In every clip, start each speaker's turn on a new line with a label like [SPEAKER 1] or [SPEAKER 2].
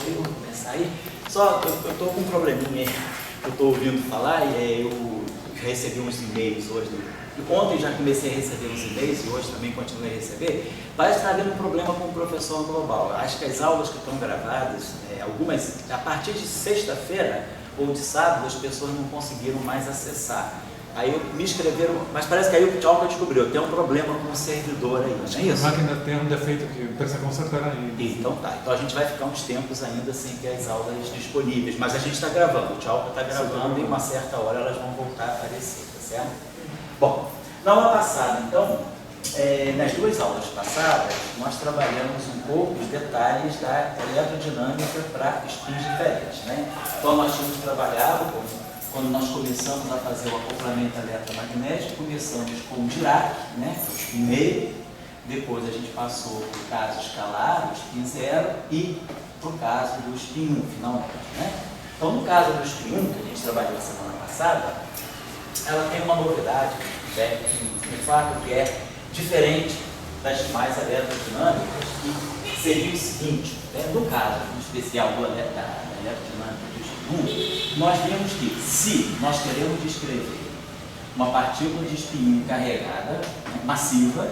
[SPEAKER 1] aí, vamos começar aí. Só, eu estou com um probleminha aí, eu estou ouvindo falar e eu recebi uns e-mails hoje. Ontem já comecei a receber uns e-mails e hoje também continuei a receber. Parece que está havendo um problema com o professor global. Acho que as aulas que estão gravadas, algumas, a partir de sexta-feira ou de sábado, as pessoas não conseguiram mais acessar. Aí me escreveram, mas parece que aí o Tchalka descobriu, tem um problema com o servidor aí, não é isso?
[SPEAKER 2] A máquina tem um defeito que precisa consertar ainda.
[SPEAKER 1] Então tá, então a gente vai ficar uns tempos ainda sem ter as aulas disponíveis, mas a gente está gravando, o Tchalka está gravando e uma certa hora elas vão voltar a aparecer, tá certo? Bom, na aula passada, então, nas duas aulas passadas, nós trabalhamos um pouco os detalhes da eletrodinâmica para spins diferentes, né? Então nós tínhamos trabalhado quando nós começamos a fazer o acoplamento eletromagnético, começamos com o Dirac, né, o spin meio, depois a gente passou para o caso escalar, o spin zero, e para o caso do spin 1, finalmente. Né? Então, no caso do spin 1, que a gente trabalhou semana passada, ela tem uma novidade, de fato, que é diferente das demais eletrodinâmicas, que seria o seguinte, no caso em especial da eletrodinâmica do spin 1, nós vemos que, se nós queremos descrever uma partícula de spin carregada, massiva,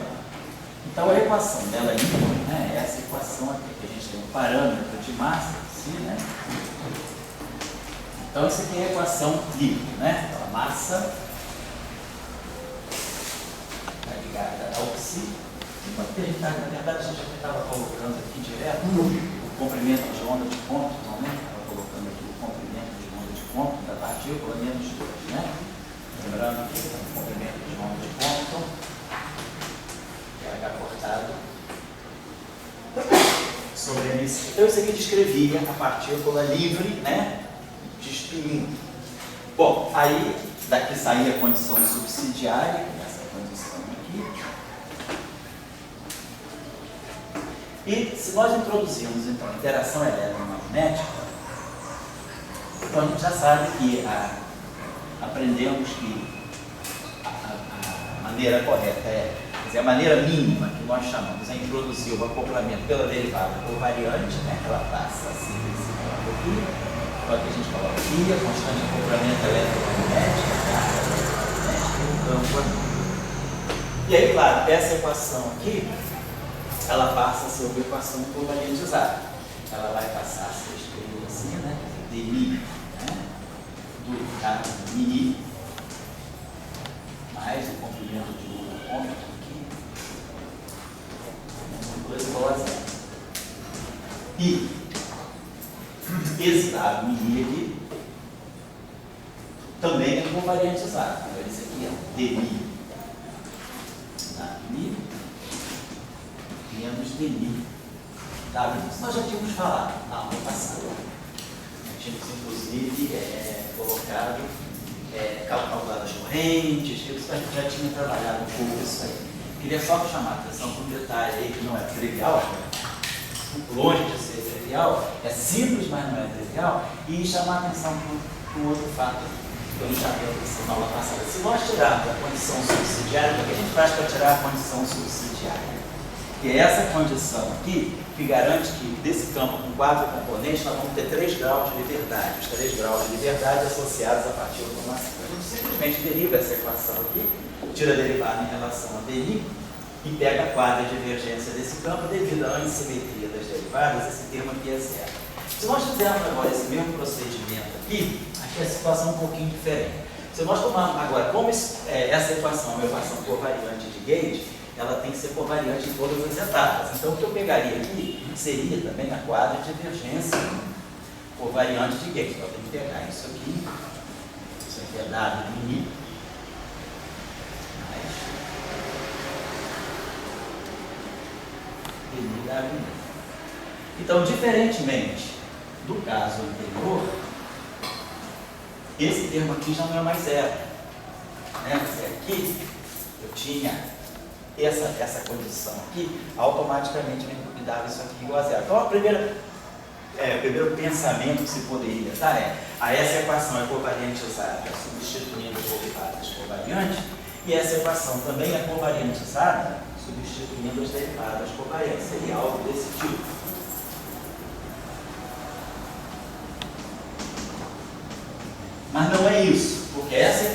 [SPEAKER 1] então a equação dela é essa equação aqui, que a gente tem um parâmetro de massa, assim, né? Então isso aqui é a equação livre, né? Então, a massa está ligada ao psi. Enquanto a gente está, na verdade, a gente já estava colocando aqui direto o comprimento de onda de ponto, normalmente, estava colocando aqui o comprimento de onda de ponto da partícula menos 2, né? Lembrando que o comprimento de onda de ponto é H cortado sobre a emissão. Então isso aqui descrevia a partícula livre, né, de spin 1. Bom, aí daqui saía a condição subsidiária, essa condição aqui. E se nós introduzirmos então a interação eletromagnética, então a gente já sabe que aprendemos que a maneira correta a maneira mínima que nós chamamos é introduzir o acoplamento pela derivada covariante, né? Ela passa assim, aqui, então aqui a gente coloca aqui, a constante de acoplamento eletromagnético, no campo aqui. E aí, claro, essa equação aqui, ela passa a ser uma equação covariantizada. Ela vai passar a ser escrita assim, né? dmi, né? Do caso mi, mais o comprimento de ômega aqui, 2 igual a 0. E esse dado mi aqui também é covariantizado. Então, esse aqui é dmi, dado mi menos dmi. Tá? Isso nós já tínhamos falado na aula passada. Tínhamos, inclusive, colocado, calculado as correntes, a gente já tinha trabalhado um pouco isso aí. Queria só chamar a atenção para um detalhe aí que não é trivial, longe de ser trivial, é simples, mas não é trivial, e chamar a atenção para um outro fato que eu já vi na aula passada. Se nós tirarmos a condição subsidiária, o que a gente faz para tirar a condição subsidiária? Que é essa condição aqui, que garante que desse campo com 4 componentes nós vamos ter 3 graus de liberdade. Os 3 graus de liberdade associados à partícula massiva. A gente simplesmente deriva essa equação aqui, tira a derivada em relação a dmi e pega a quadra de divergência desse campo devido à assimetria das derivadas, esse termo aqui é zero. Se nós fizermos agora esse mesmo procedimento aqui, aqui a situação é um pouquinho diferente. Se nós tomarmos agora, como essa equação é uma equação covariante de Gauge, ela tem que ser covariante em todas as etapas. Então, o que eu pegaria aqui seria também a quadra de divergência covariante de Gauge. Então, eu tenho que pegar isso aqui é dado de mi, mais dmi dado de mi. Então, diferentemente do caso anterior, esse termo aqui já não é mais zero. Né? Aqui eu tinha essa condição aqui, automaticamente me dava isso aqui igual a zero. Então, o primeiro pensamento que se poderia dar essa equação é covariantizada, substituindo as derivadas covariantes, e essa equação também é covariantizada, substituindo as derivadas covariantes. Seria algo desse tipo.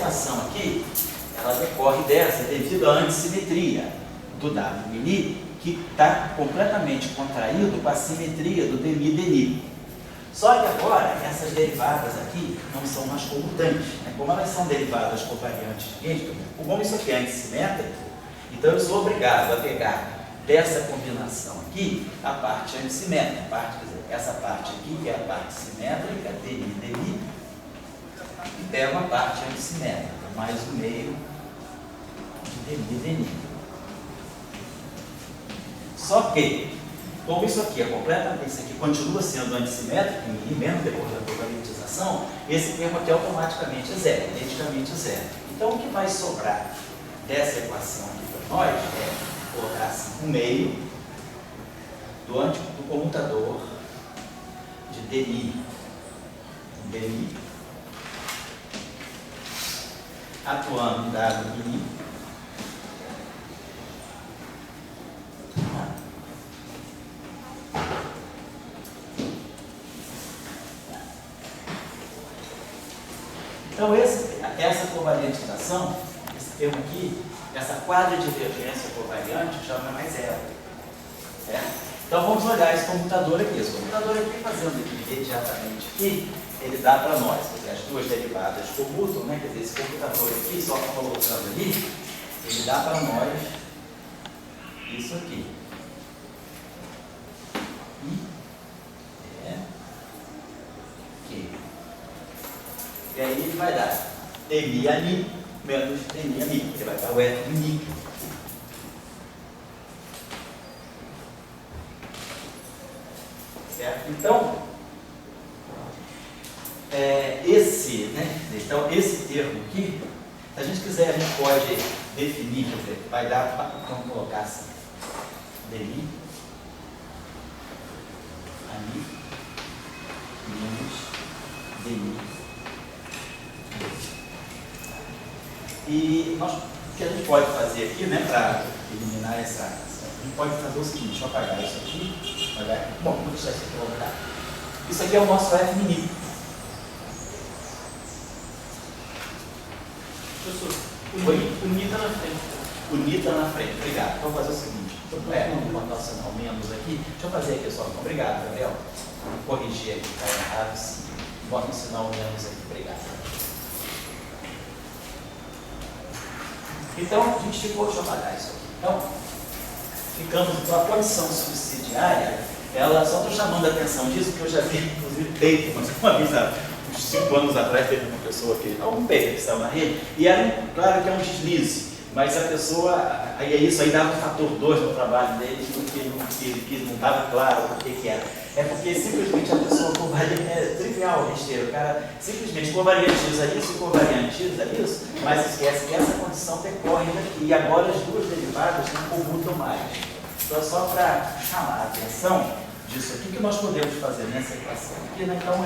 [SPEAKER 1] equação aqui, ela decorre dessa devido à antissimetria do W mini, que está completamente contraído com a simetria do dmi. Só que agora, essas derivadas aqui não são mais comutantes. Né? Como elas são derivadas covariantes de Genstrom, como isso aqui é antissimétrico, então eu sou obrigado a pegar dessa combinação aqui a parte antissimétrica. Quer dizer, essa parte aqui, que é a parte simétrica, dmi, e pego a parte antissimétrica, mais o meio de dmi. Só que, como isso aqui é completamente, isso aqui continua sendo antissimétrico, e mesmo depois da covariantização, esse termo aqui automaticamente é zero, identicamente zero. Então, o que vai sobrar dessa equação aqui para nós é colocar assim, o meio do comutador de dmi, atuando em W mini, então, essa covariantização, esse termo aqui, essa quadridivergência covariante, chama mais zero. Certo? Então, vamos olhar esse comutador aqui. Esse comutador aqui, fazendo aqui imediatamente aqui, ele dá para nós, quer dizer, as duas derivadas comutam, né? Quer dizer, esse computador aqui, só colocando ali, ele dá para nós isso aqui. E aí ele vai dar dmi ani menos dmi ani. Ele vai dar o F ni. Certo? Então, esse termo aqui, se a gente quiser, a gente pode definir, quer dizer, vai dar, vamos colocar assim, dmi ani menos dmi. E o que a gente pode fazer aqui, né, para eliminar essa, a gente pode fazer o seguinte, deixa eu apagar isso aqui, bom, vou deixar isso aqui voltar. Isso aqui é o nosso F mini.
[SPEAKER 3] Professor, o ni está na frente.
[SPEAKER 1] O ni está na frente, obrigado. Vamos fazer o seguinte, vamos botar o sinal menos aqui, deixa eu fazer aqui só, obrigado, Gabriel. Vou corrigir aqui, está errado, sim. Bota um sinal menos aqui, obrigado. Então, a gente ficou, deixa eu apagar isso aqui. Então, ficamos com a condição subsidiária, ela, só estou chamando a atenção disso, porque eu já vi, inclusive, paper, mas uma vez, uns 5 anos atrás, teve uma pessoa que, um paper que saiu na rede, e era, claro que é um deslize, mas a pessoa, aí isso aí dava um fator 2 no trabalho dele, porque não estava claro o que era. É porque simplesmente a pessoa covariante, é trivial, besteira, o cara simplesmente covariantiza isso e covariantiza isso, mas esquece que essa condição decorre daqui, e agora as duas derivadas não comutam mais. Então, só para chamar a atenção disso aqui, que nós podemos fazer nessa equação aqui, né? Então,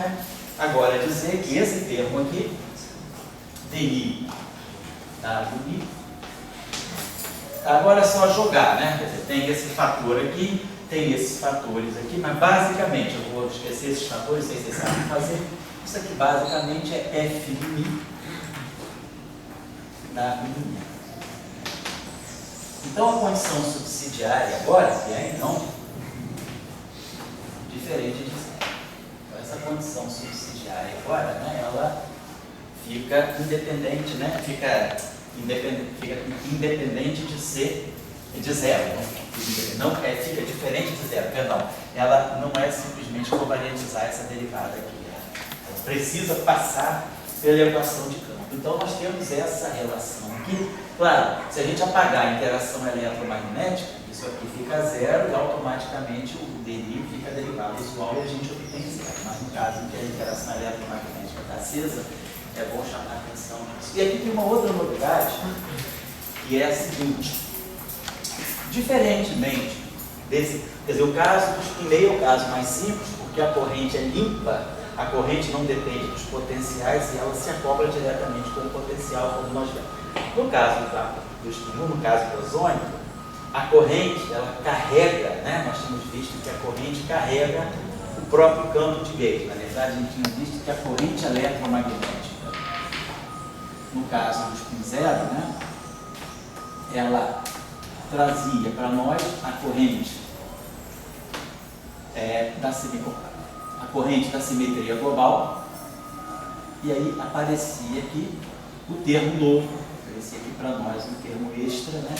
[SPEAKER 1] agora dizer que esse termo aqui, dmi, w, agora é só jogar, né? Quer dizer, tem esse fator aqui, tem esses fatores aqui, mas basicamente, eu vou esquecer esses fatores, não sei se vocês sabem fazer, isso aqui basicamente é f de mi, w. Então, a condição subsidiária agora, que é então diferente de zero. Então, essa condição subsidiária agora, né, ela fica independente, né, fica independente de ser de zero. Fica diferente de zero, perdão. Ela não é simplesmente covariantizar essa derivada aqui. Ela precisa passar pela equação de campo. Então, nós temos essa relação aqui. Claro, se a gente apagar a interação eletromagnética, isso aqui fica zero e automaticamente o derivo fica derivado usual e a gente obtém zero. Mas no caso em que a interação eletromagnética está acesa, é bom chamar a atenção disso. E aqui tem uma outra novidade, que é a seguinte: diferentemente desse, quer dizer, o caso dos primeiro é o caso mais simples, porque a corrente é limpa, a corrente não depende dos potenciais e ela se acopla diretamente com o potencial, como nós vemos. No caso do espinho, no caso do ozônio, a corrente, ela carrega, né? Nós tínhamos visto que a corrente carrega o próprio campo de Gauss. Na verdade, a gente tinha visto que a corrente eletromagnética no caso do spin zero, né, ela trazia para nós a corrente da simetria global, e aí aparecia aqui o termo novo, aparecia aqui para nós um termo extra, né,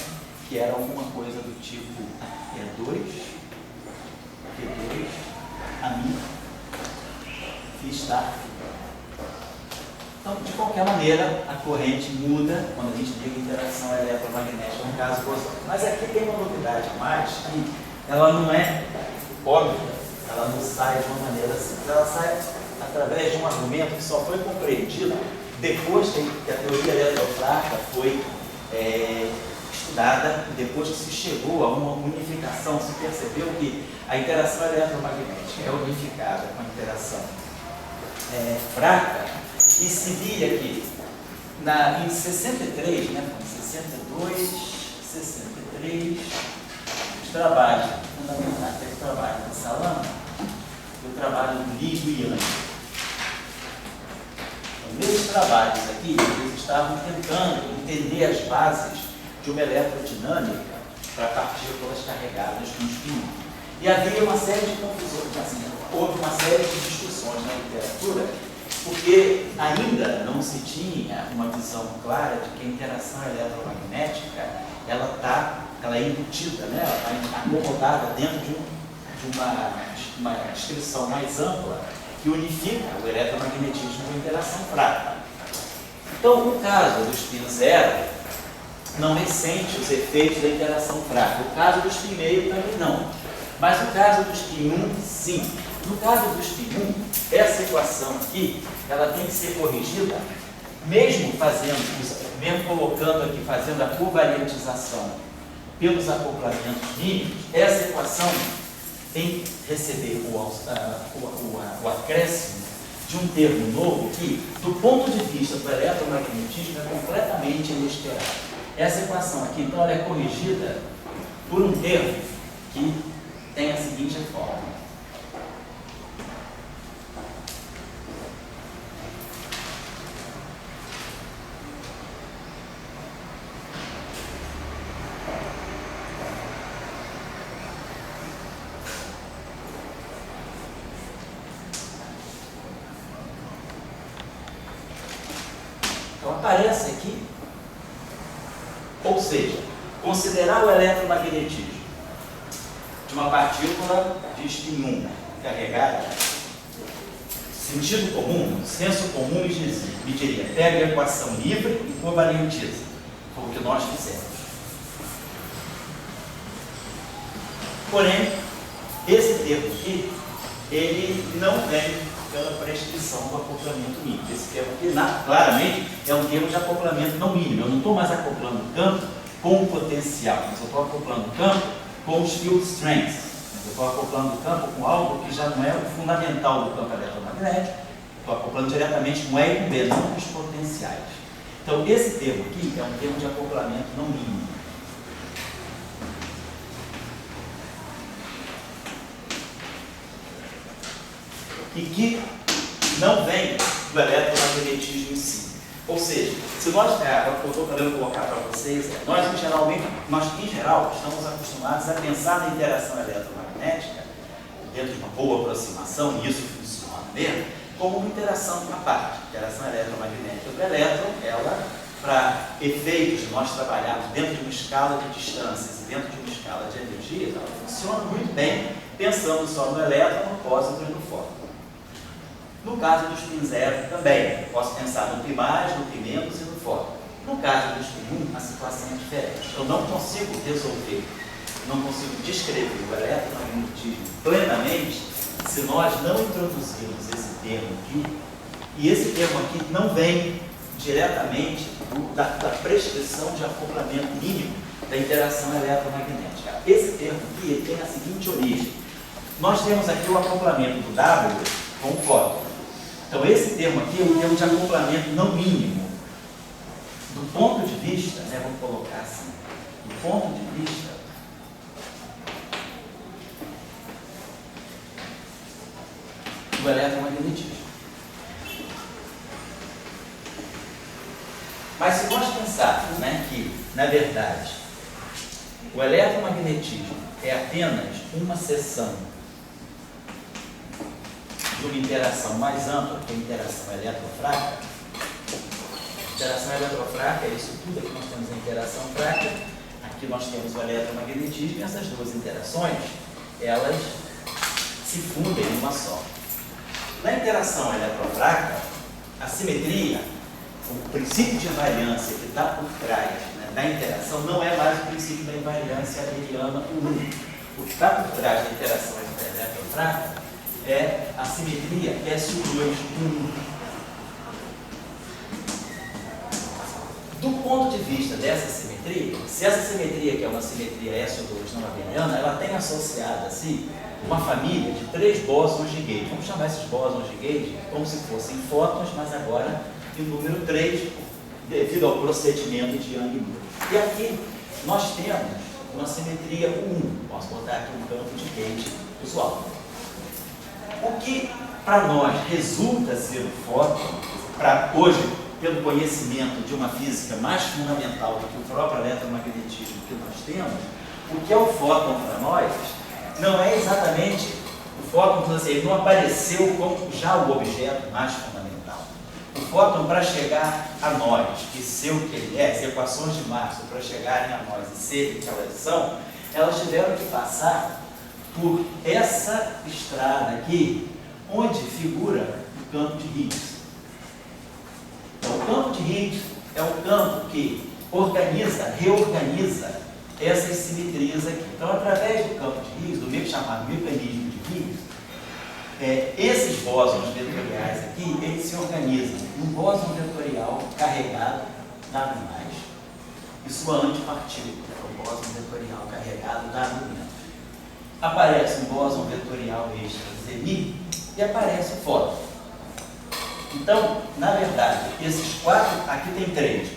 [SPEAKER 1] que era alguma coisa do tipo E2, amino, está. Então, de qualquer maneira, a corrente muda quando a gente liga interação eletromagnética, no caso bosão. Mas aqui tem uma novidade a mais, que ela não é óbvia, ela não sai de uma maneira simples, ela sai através de um argumento que só foi compreendido depois que a teoria eletrofrágil foi estudada, depois que se chegou a uma unificação, se percebeu que a interação eletromagnética é unificada com a interação fraca, e se via que em 63, né, 62, 63, os trabalhos fundamentais, o trabalho do Salama e o trabalho do Lee e do Yang. Então, nesses trabalhos aqui, eles estavam tentando entender as bases de uma eletrodinâmica para partículas carregadas no spin. E havia uma série de confusões, assim, houve uma série de discussões na literatura, porque ainda não se tinha uma visão clara de que a interação eletromagnética ela é embutida, né? Ela está acomodada dentro de uma descrição mais ampla que unifica o eletromagnetismo com a interação fraca. Então, no caso do spin zero, não ressente os efeitos da interação fraca. O caso do spin meio também não. Mas no caso do spin 1, sim. No caso do spin 1, essa equação aqui, ela tem que ser corrigida, mesmo colocando aqui, fazendo a covariantização pelos acoplamentos mínimos, essa equação tem que receber o acréscimo de um termo novo que, do ponto de vista do eletromagnetismo, é completamente inesperado. Essa equação aqui, então, ela é corrigida por um termo que tem a seguinte forma. Então, aparece aqui, ou seja, considerar o eletromagnetismo de uma partícula de spin 1 carregada, sentido comum, senso comum me diria, pega a equação livre e covariantiza. Foi o que nós fizemos. Porém, esse termo aqui, ele não vem pela prescrição do acoplamento mínimo. Esse termo aqui, claramente, é um termo de acoplamento não mínimo. Eu não estou mais acoplando o campo com o potencial, mas eu estou acoplando o campo com os field strengths. Eu estou acoplando o campo com algo que já não é o fundamental do campo eletromagnético. Estou acoplando diretamente com E e com B, não com os potenciais. Então, esse termo aqui é um termo de acoplamento não mínimo. E que não vem do eletromagnetismo em si. Ou seja, se nós, eu estou querendo colocar para vocês, nós em geral estamos acostumados a pensar na interação eletromagnética, dentro de uma boa aproximação, e isso funciona mesmo, como uma interação à parte. A interação eletromagnética do elétron, ela, para efeitos de nós trabalharmos dentro de uma escala de distâncias e dentro de uma escala de energias, ela funciona muito bem, pensando só no elétron, no pósitron e no fóton. No caso do spin zero também, posso pensar no P+, no P- e no fóton. No caso do spin 1, a situação é diferente. Eu não consigo resolver, não consigo descrever o eletromagnetismo plenamente se nós não introduzirmos esse termo aqui, e esse termo aqui não vem diretamente da prescrição de acoplamento mínimo da interação eletromagnética. Esse termo aqui ele tem a seguinte origem. Nós temos aqui o acoplamento do W com o fóton. Então, esse termo aqui é um termo de acoplamento não mínimo. Do ponto de vista, né, vamos colocar assim, do ponto de vista do eletromagnetismo. Mas se nós pensarmos, né, que, na verdade, o eletromagnetismo é apenas uma seção de uma interação mais ampla que a interação eletrofraca, a interação eletrofraca é isso tudo, aqui nós temos a interação fraca, aqui nós temos o eletromagnetismo, e essas duas interações, elas se fundem em uma só. Na interação eletrofraca, a simetria, o princípio de invariância que está por trás, né, da interação não é mais o princípio da invariância abeliana 1. O que está por trás da interação eletrofraca é a simetria SO2 1. Do ponto de vista dessa simetria, se essa simetria, que é uma simetria SO2 não abeliana, ela tem associada a si uma família de 3 bósons de Gauge. Vamos chamar esses bósons de Gauge como se fossem fótons, mas agora em número 3, devido ao procedimento de Young-Mills. E aqui nós temos uma simetria 1. Posso botar aqui um campo de Gauge usual. O que para nós resulta ser um fóton, para hoje, pelo conhecimento de uma física mais fundamental do que o próprio eletromagnetismo que nós temos, o que é o fóton para nós não é exatamente o fóton, ele não apareceu como já o objeto mais fundamental. O fóton, para chegar a nós e ser o que ele é, as equações de Maxwell para chegarem a nós e serem o que elas são, elas tiveram que passar por essa estrada aqui, onde figura o campo de Higgs. Então, o campo de Higgs é um campo que reorganiza essas simetrias aqui. Então, através do campo de Higgs, do chamado mecanismo de Higgs, esses bósons vetoriais aqui, eles se organizam num bóson vetorial carregado W+, e sua antipartícula, é o bóson vetorial carregado W-. Aparece um bóson vetorial extra Zi e aparece o fóton. Então, na verdade, esses 4, aqui tem 3.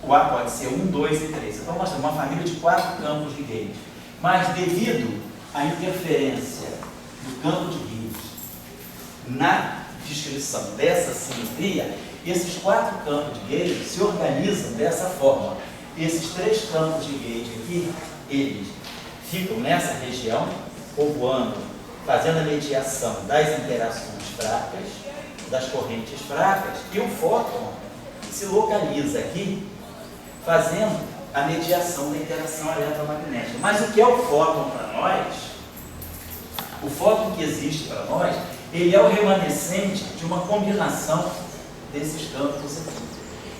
[SPEAKER 1] O A pode ser 1, 2 e 3. Então, nós temos uma família de 4 campos de Gauge. Mas, devido à interferência do campo de Higgs na descrição dessa simetria, esses 4 campos de Gauge se organizam dessa forma. Esses 3 campos de Gauge aqui, eles ficam nessa região, povoando, fazendo a mediação das interações fracas, das correntes fracas, e o fóton se localiza aqui, fazendo a mediação da interação eletromagnética. Mas o que é o fóton para nós? O fóton que existe para nós, ele é o remanescente de uma combinação desses campos aqui.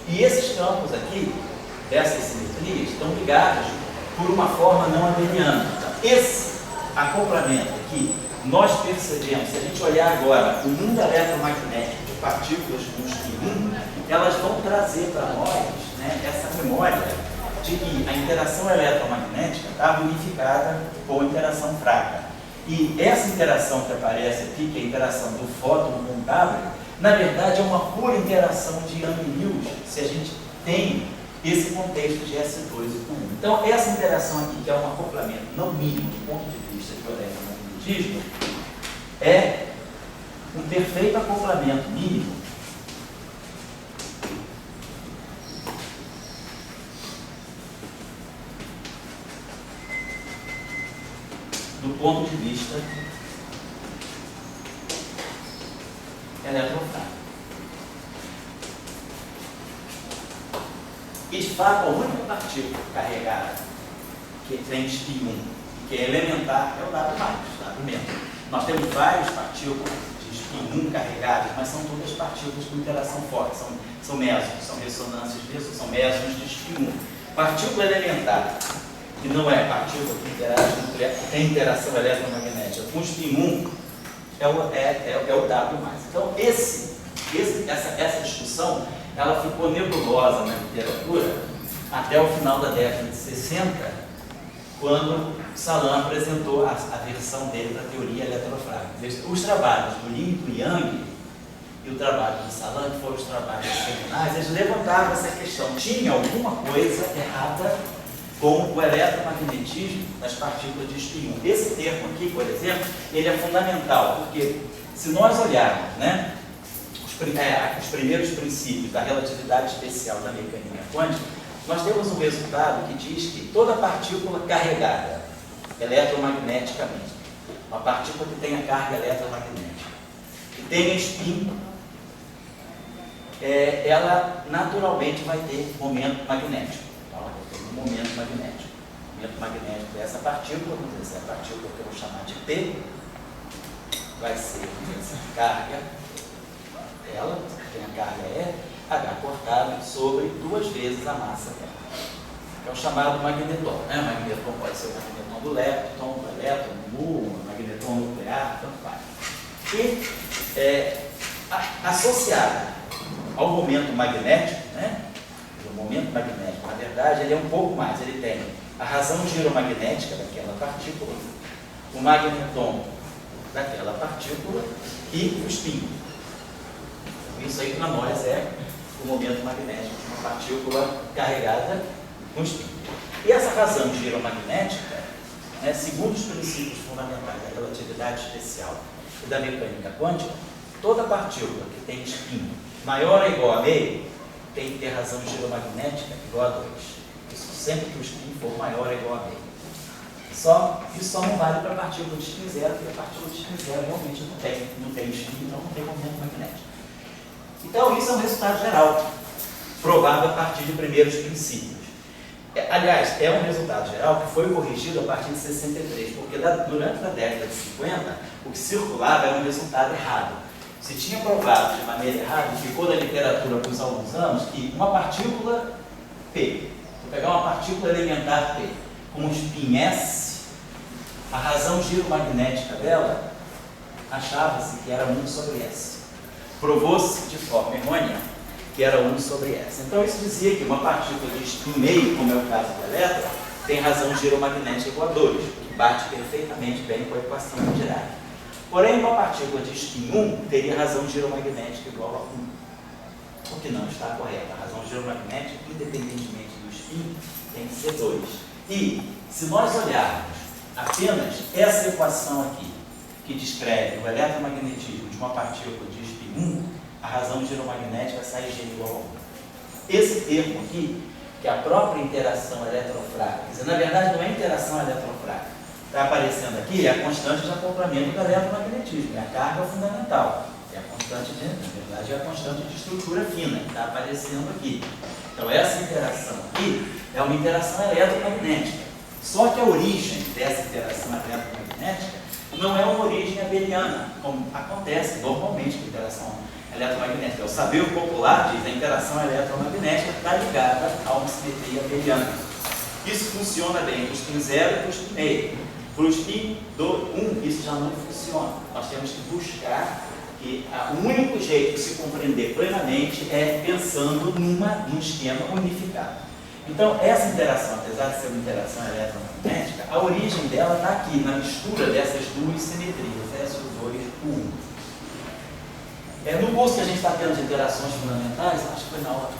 [SPEAKER 1] E esses campos aqui, dessas simetrias, estão ligados por uma forma não abeliana. Esse acoplamento aqui, nós percebemos, se a gente olhar agora o mundo eletromagnético de partículas com spin 1, elas vão trazer para nós, né, essa memória de que a interação eletromagnética está unificada com a interação fraca. E essa interação que aparece aqui, que é a interação do fóton com o cabo, na verdade é uma pura interação de Young-Mills, se a gente tem esse contexto de S2 e com 1. Então, essa interação aqui, que é um acoplamento não mínimo do ponto de vista do eletromagnetismo, é um perfeito acoplamento mínimo do ponto de vista eletrofrágil. E, de fato, a única partícula carregada que tem spin 1, que é elementar, é o W+, W-. Nós temos várias partículas de spin 1 carregadas, mas são todas partículas com interação forte, são mesons, são ressonâncias mesons, são mesons de spin 1. Partícula elementar, que não é partícula que interage nuclear, que tem interação eletromagnética com spin 1, é o W+. Então, essa discussão, ela ficou nebulosa na literatura até o final da década de 60, quando Salam apresentou a versão dele da teoria eletrofrágil. Os trabalhos do Lin e do Yang e o trabalho do Salam, que foram os trabalhos seminais, eles levantavam essa questão. Tinha alguma coisa errada com o eletromagnetismo das partículas de spin 1. Esse termo aqui, por exemplo, ele é fundamental, porque se nós olharmos, né, os os primeiros princípios da relatividade especial da mecânica quântica, nós temos um resultado que diz que toda partícula carregada eletromagneticamente, uma partícula que tenha carga eletromagnética, que tenha spin, ela naturalmente vai ter momento magnético. Então, ela vai ter um momento magnético. O momento magnético dessa partícula, vamos dizer, essa partícula que eu vou chamar de P, vai ser essa carga, ela tem a carga E, H cortado sobre 2 vezes a massa dela. Que é o chamado magnetron. O magnetron pode ser o magnetron do lepton, do elétron, do muon, o magnetron nuclear, tanto faz. E associado ao momento magnético, o momento magnético, na verdade, ele é um pouco mais. Ele tem a razão giromagnética daquela partícula, o magnetron daquela partícula e o spin. Isso aí que na nós é o momento magnético de uma partícula carregada com spin. E essa razão giromagnética, segundo os princípios fundamentais da relatividade especial e da mecânica quântica, toda partícula que tem spin maior ou igual a meio tem que ter razão giromagnética igual a 2. Isso sempre que o spin for maior ou igual a meio. Isso só não vale para a partícula de spin zero, porque a partícula de spin zero realmente não tem spin, então não tem momento magnético. Então, isso é um resultado geral, provado a partir de primeiros princípios. Aliás, é um resultado geral que foi corrigido a partir de 63, porque durante a década de 50, o que circulava era um resultado errado. Se tinha provado de maneira errada, ficou da literatura por alguns anos, que uma partícula P, vou pegar uma partícula elementar P, com um spin S, a razão giromagnética dela achava-se que era 1 sobre S. Provou-se de forma errônea que era 1 sobre S. Então isso dizia que uma partícula de spin meio, como é o caso do elétron, tem razão giromagnética igual a 2, que bate perfeitamente bem com a equação de Dirac. Porém, uma partícula de spin 1 teria razão giromagnética igual a 1, o que não está correto. A razão giromagnética, independentemente do spin, tem que ser 2. E, se nós olharmos apenas essa equação aqui, que descreve o eletromagnetismo de uma partícula de spin 1, a razão giromagnética sai G igual a 1. Esse termo aqui, que é a própria interação elétrofrágil, quer dizer, na verdade não é interação elétrofrágil, está aparecendo aqui é a constante de acoplamento do eletromagnetismo, é a carga fundamental, é a constante de, na verdade, é a constante de estrutura fina, que está aparecendo aqui. Então essa interação aqui é uma interação eletromagnética, só que a origem dessa interação eletromagnética não é uma origem abeliana, como acontece normalmente com a interação eletromagnética. O saber popular diz que a interação eletromagnética está ligada a uma simetria abeliana. Isso funciona bem para o spin 0 e para o spin meio. Para o spin 1, isso já não funciona. Nós temos que buscar que o único jeito de se compreender plenamente é pensando num esquema unificado. Então, essa interação, apesar de ser uma interação eletromagnética, a origem dela está aqui, na mistura dessas duas simetrias, SO2 e U1. No curso que a gente está tendo de interações fundamentais, acho que foi na aula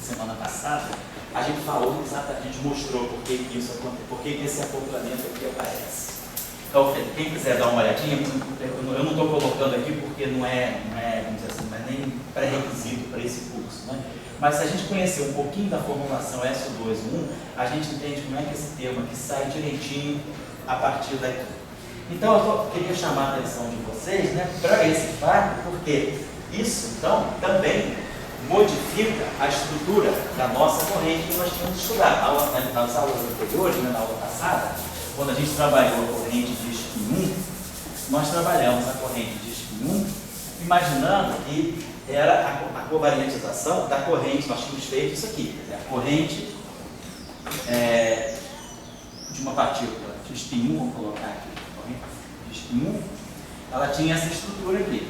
[SPEAKER 1] semana passada, a gente falou exatamente, a gente mostrou por que isso acontece, por que esse acoplamento aqui aparece. Então, quem quiser dar uma olhadinha, eu não estou colocando aqui porque não é, vamos dizer assim, não é nem pré-requisito para esse curso, né? Mas se a gente conhecer um pouquinho da formulação SO2-1, a gente entende como é que esse termo aqui sai direitinho a partir daqui. Então, eu queria chamar a atenção de vocês, né, para esse fato, porque isso, então, também modifica a estrutura da nossa corrente que nós tínhamos estudado. Nas aulas anteriores, né, na aula passada, quando a gente trabalhou a corrente de spin 1, nós trabalhamos a corrente de spin 1 imaginando que era a covariantização da corrente, nós tínhamos feito isso aqui, quer dizer, a corrente de uma partícula de spin 1, vamos colocar aqui, a corrente de spin 1, ela tinha essa estrutura aqui.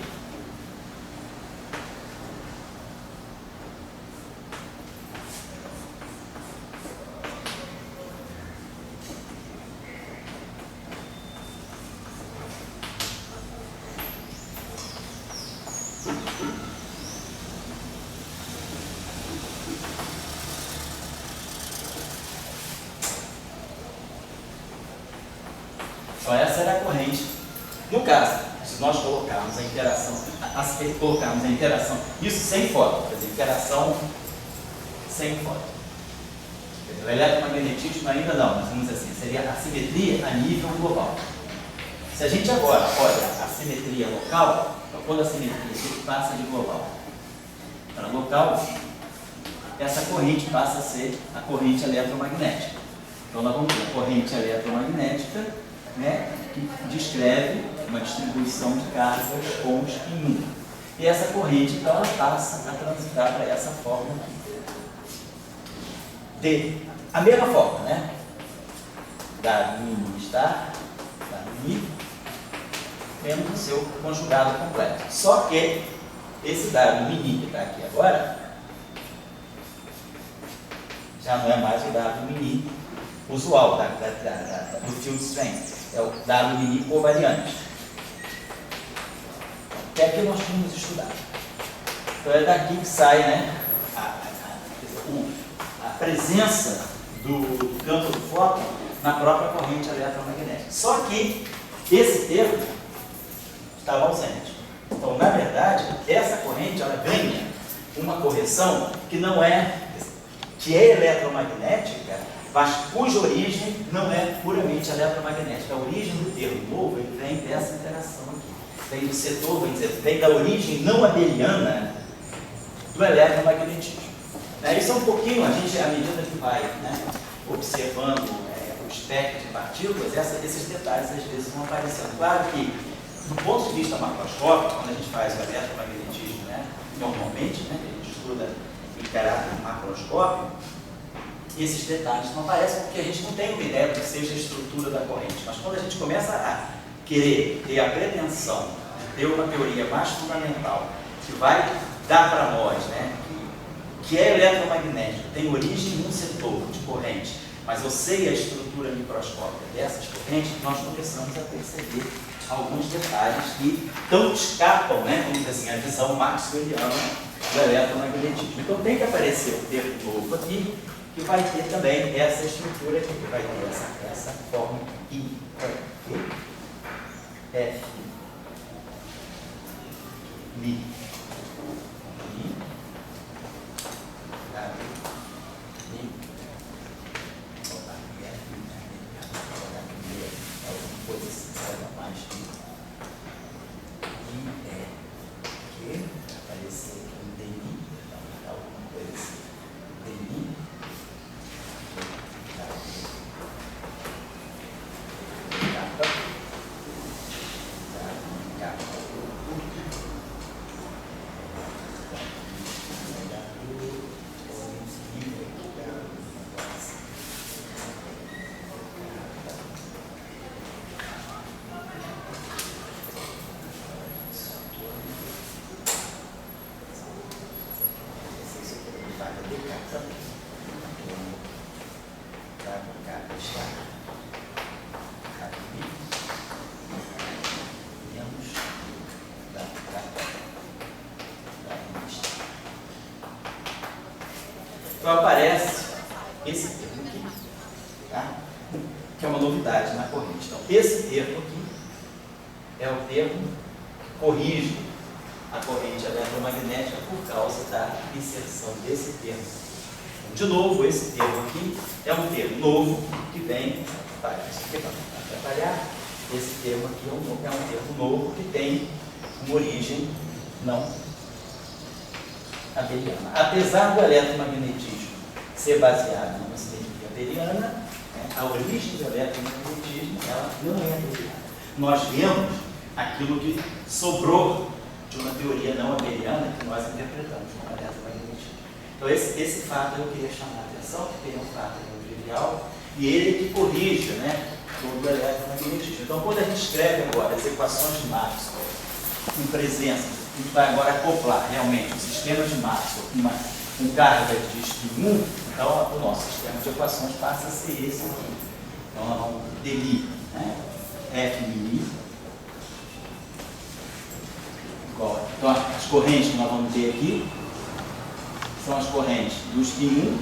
[SPEAKER 1] Então essa era a corrente. No caso, se nós colocarmos a interação, isso sem foto, quer dizer, interação sem foto. Quer dizer, o eletromagnetismo ainda não, mas vamos dizer assim, seria a simetria a nível global. Se a gente agora olha a simetria local, então quando a simetria passa de global para local, essa corrente passa a ser a corrente eletromagnética. Então nós vamos ter a corrente eletromagnética, né, que descreve uma distribuição de cargas com spin 1. E essa corrente, então, ela passa a transitar para essa forma aqui. A mesma forma, né? Dado mini estar, dado mi, temos o seu conjugado completo. Só que esse dado mini que está aqui agora já não é mais o dado mini usual do field strength, é o dado mini covariante. Que é que nós tínhamos estudado. Então é daqui que sai, né, a presença do campo do fóton na própria corrente eletromagnética. Só que esse termo estava ausente. Então, na verdade, essa corrente ela ganha uma correção que não é, que é eletromagnética, mas cuja origem não é puramente eletromagnética. A origem do termo novo ele vem dessa interação aqui. Vem do setor, vem da origem não abeliana do eletromagnetismo. Isso é um pouquinho, a gente, à medida que vai, né, observando o espectro de partículas, esses detalhes às vezes vão aparecendo. Claro que, do ponto de vista macroscópico, quando a gente faz o eletromagnetismo, né, normalmente, né, que a gente estuda em caráter macroscópico, esses detalhes não aparecem porque a gente não tem uma ideia do que seja a estrutura da corrente. Mas quando a gente começa a querer ter a pretensão de ter uma teoria mais fundamental, que vai dar para nós, né, que é eletromagnético, tem origem num setor de corrente, mas eu sei a estrutura microscópica dessas correntes, nós começamos a perceber alguns detalhes que tão escapam, né, vamos dizer assim, a visão maxwelliana do eletromagnetismo. Então tem que aparecer o termo novo aqui, que vai ter também essa estrutura aqui, que vai ter essa forma I, F, Mi, Então aparece esse termo aqui, tá? Que é uma novidade na corrente. Então, esse termo aqui é o termo que corrige a corrente eletromagnética por causa da inserção desse termo. De novo, esse termo aqui é um termo novo que vem para trabalhar. Esse termo aqui é um termo novo que tem uma origem não abeliana. Apesar do eletromagnetismo ser baseado numa simetria abeliana, né, a origem do eletromagnetismo ela não é abeliana. Nós vemos aquilo que sobrou de uma teoria não abeliana que nós interpretamos como eletromagnetismo. Então esse fato eu queria chamar a atenção, que é um fato não trivial, e ele que corrige, né, todo o eletromagnetismo. Então quando a gente escreve agora as equações de Maxwell com presença, a gente vai agora acoplar realmente o sistema de Maxwell com carga de spin 1, então o nosso sistema de equações passa a ser esse aqui. Então nós vamos ter I, né, F mini, igual. Então as correntes que nós vamos ter aqui são as correntes do spin 1,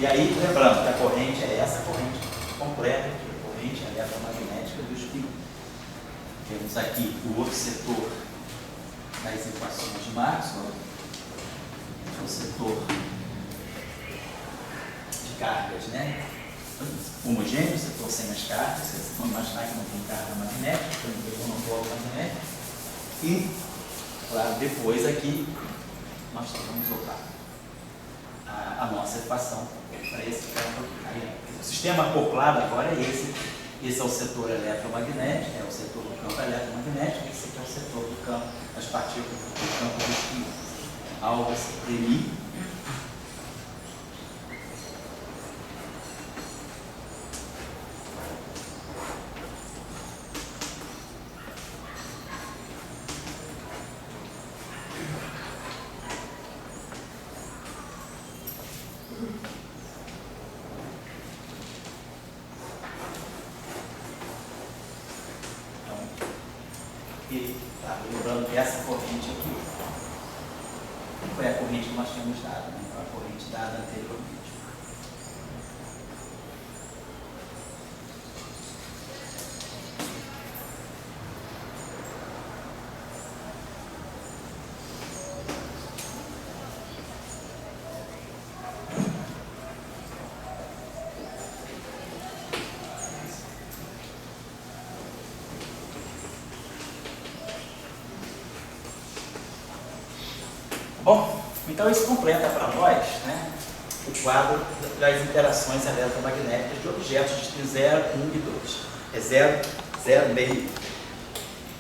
[SPEAKER 1] e aí lembrando que a corrente é essa corrente completa aqui, a corrente eletromagnética do spin 1. Temos aqui o setor das equações de Maxwell, o setor de cargas, né? Homogêneo, setor sem as cargas, vocês vão imaginar que não tem carga magnética, não tem monopólio magnético. E, claro, depois aqui nós vamos voltar a nossa equação para esse campo. O sistema acoplado agora é esse. Esse é o setor eletromagnético, é o setor do campo eletromagnético, esse aqui é o setor do campo, as partículas do campo do espinho. Algas DI. E tá, lembrando que essa corrente aqui foi a corrente que nós tínhamos dado, né? Foi a corrente dada anteriormente. Bom, então isso completa para nós, né, o quadro das interações eletromagnéticas de objetos de spin 0, 1 e 2. É 0, 0, meio.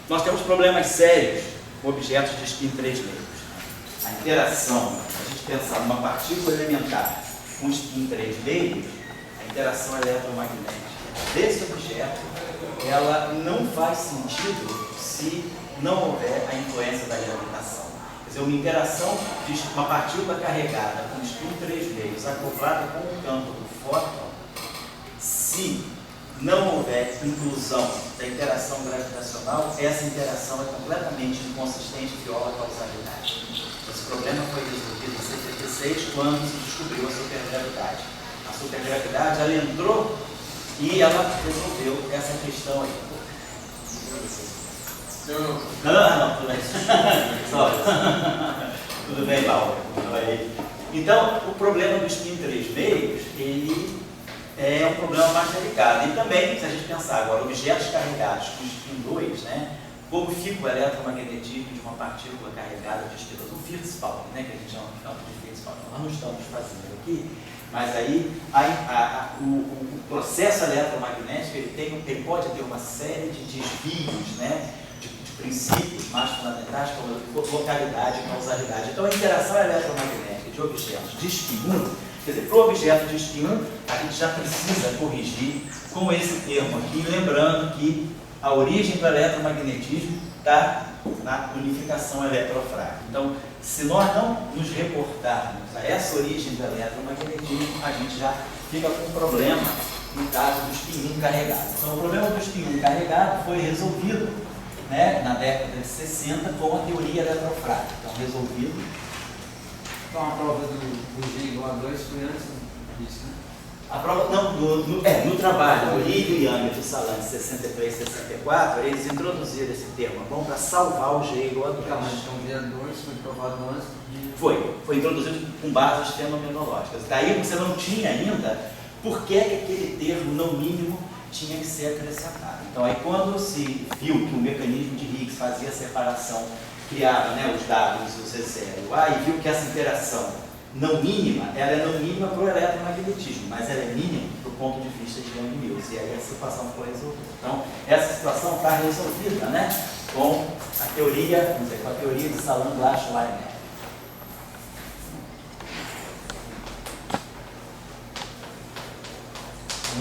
[SPEAKER 1] Nós temos problemas sérios com objetos de spin 3 meios. A interação, a gente pensar numa partícula elementar com spin 3 meios, a interação eletromagnética desse objeto, ela não faz sentido se não houver a influência da gravitação. Quer dizer, uma interação de uma partícula carregada com spin 3 meios acoplada com o campo do fóton, se não houver inclusão da interação gravitacional, essa interação é completamente inconsistente e viola a causalidade. Esse problema foi resolvido em 76, quando se descobriu a supergravidade. A supergravidade, ela entrou e ela resolveu essa questão aí. Não, tudo bem. Tudo bem, Paulo. Então, o problema do spin 3 meios, ele é um problema mais delicado. E também, se a gente pensar agora, objetos carregados com spin 2, né, como fica o eletromagnetismo de uma partícula carregada de spin 2, o Fierce-Pauli, né, que a gente chama de campo de Fierce-Pauli. Nós não estamos fazendo aqui, mas aí o processo eletromagnético ele pode ter uma série de desvios, né, de princípios mais fundamentais, como localidade e causalidade. Então, a interação eletromagnética de objetos de spin 1, quer dizer, para o objeto de spin 1, a gente já precisa corrigir com esse termo aqui, lembrando que a origem do eletromagnetismo está na unificação eletrofrágil. Então, se nós não nos reportarmos a essa origem do eletromagnetismo, a gente já fica com um problema no caso do spin 1 carregado. Então, o problema do spin 1 carregado foi resolvido, né, na década de 60 com a teoria eletrofrágil. Então, resolvido.
[SPEAKER 4] Então, a prova do G igual a 2 foi antes disso, né?
[SPEAKER 1] A prova, não, no trabalho, o Lee e o Yang de Salan, de 63 e 64, eles introduziram esse termo, bom, para salvar o G igual a 2.
[SPEAKER 4] Então, o G a 2 foi provado antes de...
[SPEAKER 1] Foi introduzido com bases fenomenológicas. Daí você não tinha ainda por que aquele termo não mínimo tinha que ser acrescentado. Então, aí quando se viu que o mecanismo de Higgs fazia a separação, criava, né, os W e os Z0 e viu que essa interação não mínima, ela é não mínima para o eletromagnetismo, mas ela é mínima do ponto de vista de Young-Mills, e aí a situação foi resolvida. Então, essa situação está resolvida, né, com a teoria, vamos dizer, com a teoria de Salan-Glass-Weinberg.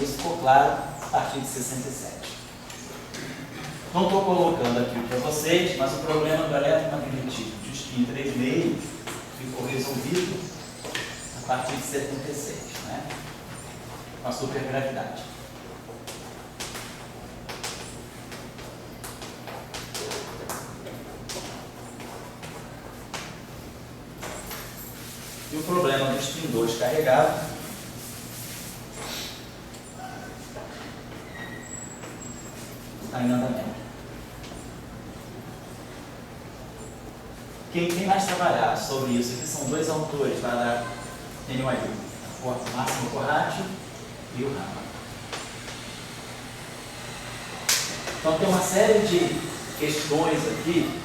[SPEAKER 1] Isso ficou claro a partir de 67. Não estou colocando aqui para vocês, mas o problema do eletromagnetismo de spin 3 meios ficou resolvido a partir de 76, né? Com a supergravidade. E o problema do spin 2 carregado está em andamento. Quem mais trabalhar sobre isso aqui são dois autores lá da NYU, o Máximo Corrati e o Raman. Então tem uma série de questões aqui.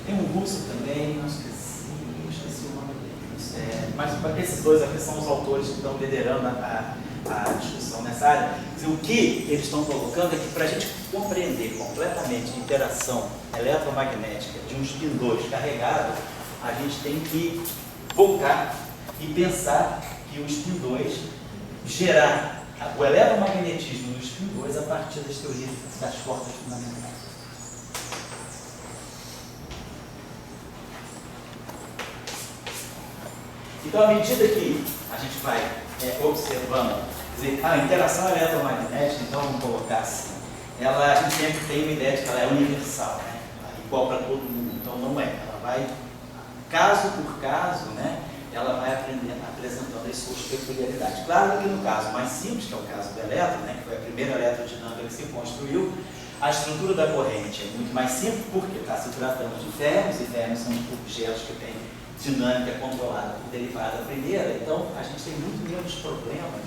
[SPEAKER 1] Tem um russo também, não esqueci o nome deles. Mas esses dois aqui são os autores que estão liderando a discussão nessa área. O que eles estão colocando é que para a gente compreender completamente a interação eletromagnética de um spin 2 carregado, a gente tem que focar e pensar que o spin 2 gerar o eletromagnetismo do spin 2 a partir das teorias das forças fundamentais. Então, à medida que a gente vai observando, quer dizer, a interação eletromagnética, então vamos colocar assim, a gente sempre tem uma ideia de que ela é universal, né? Ela é igual para todo mundo, então não é. Ela vai, caso por caso, né? Ela vai apresentando as suas peculiaridades. Claro que no caso mais simples, que é o caso do elétron, né? Que foi a primeira eletrodinâmica que se construiu, a estrutura da corrente é muito mais simples porque está se tratando de férmions, e férmions são objetos que têm dinâmica controlada por derivada primeira, então a gente tem muito menos problemas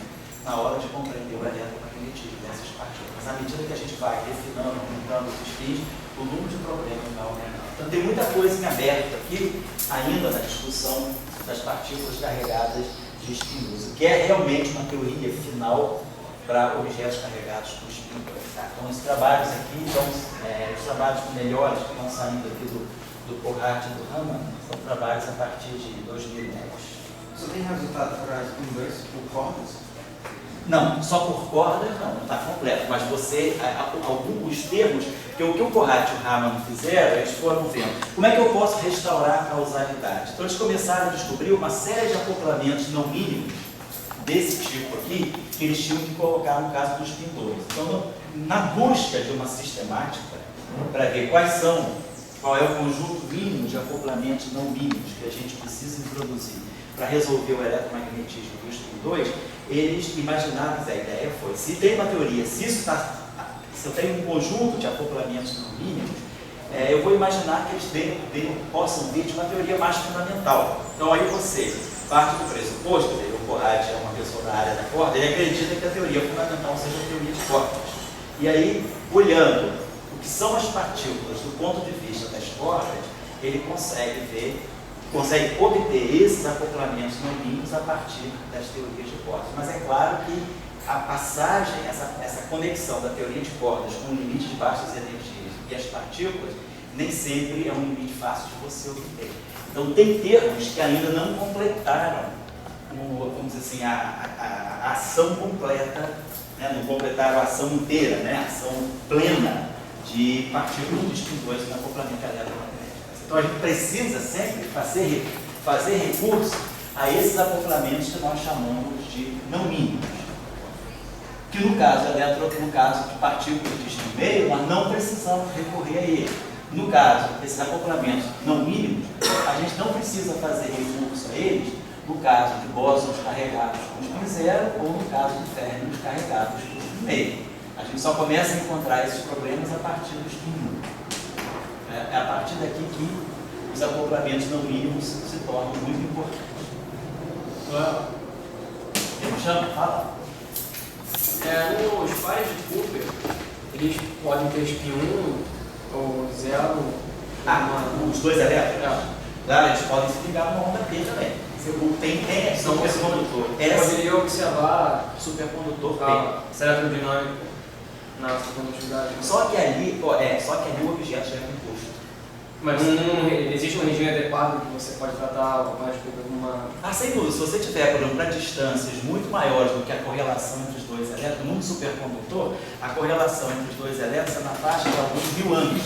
[SPEAKER 1] na hora de compreender o eletromagnetismo dessas partículas. À medida que a gente vai refinando, aumentando os fins, o número de problemas vai aumentando. Então tem muita coisa em aberto aqui, ainda na discussão das partículas carregadas de spin 2, que é realmente uma teoria final para objetos carregados por spin 2. Tá? Então os trabalhos aqui, os trabalhos melhores que estão saindo aqui do Corrati e do Raman, são trabalhos a partir de 2010.
[SPEAKER 4] Você tem resultado para spin 2 por cordas?
[SPEAKER 1] Não, só por cordas não está completo, mas alguns termos, que o que o Corrati e o Raman fizeram, eles foram vendo como é que eu posso restaurar a causalidade. Então eles começaram a descobrir uma série de acoplamentos não mínimos desse tipo aqui, que eles tinham que colocar no caso dos spin 2. Então, na busca de uma sistemática, para ver qual é o conjunto mínimo de acoplamentos não mínimos que a gente precisa introduzir para resolver o eletromagnetismo do spin 2, eles imaginaram, a ideia foi, se tem uma teoria, se eu tenho um conjunto de acoplamentos não mínimos, eu vou imaginar que eles possam vir de uma teoria mais fundamental. Então aí você parte do pressuposto, o Corrati é uma pessoa da área da corda, ele acredita que a teoria fundamental seja a teoria de cordas. E aí, olhando o que são as partículas do ponto de vista das cordas, ele consegue obter esses acoplamentos não mínimos a partir das teorias de cordas. Mas é claro que a passagem, essa conexão da teoria de cordas com o limite de baixas energias e as partículas, nem sempre é um limite fácil de você obter. Então tem termos que ainda não completaram, vamos dizer assim, a ação completa, né? Não completaram a ação inteira, né? A ação plena de partículas de spin 2 no acoplamento eletromagnético. Então a gente precisa sempre fazer recurso a esses acoplamentos que nós chamamos de não mínimos. Que no caso de partículas de spin meio, nós não precisamos recorrer a ele. No caso desses acoplamentos não mínimos, a gente não precisa fazer recurso a eles no caso de bósons carregados por spin zero ou no caso de férmions carregados por spin meio. A gente só começa a encontrar esses problemas a partir do spin 1. É a partir daqui que os acoplamentos não mínimos se tornam muito importantes. Me chama? Fala.
[SPEAKER 3] Os pares de Cooper, eles podem ter spin 1 ou 0.
[SPEAKER 1] Os dois elétrons? Claro, eles podem se ligar numa onda P também. Tem supercondutor.
[SPEAKER 3] Poderia observar
[SPEAKER 1] supercondutor P.
[SPEAKER 3] a eletrodinâmica na supercondutividade.
[SPEAKER 1] Só que ali o objeto já é composto.
[SPEAKER 3] Mas existe um regime adequado que você pode tratar o par de Cooper como uma...
[SPEAKER 1] Sem dúvida, se você tiver, por exemplo, para distâncias muito maiores do que a correlação entre os dois elétrons, num supercondutor, a correlação entre os dois elétrons é na faixa de alguns 1000 anos.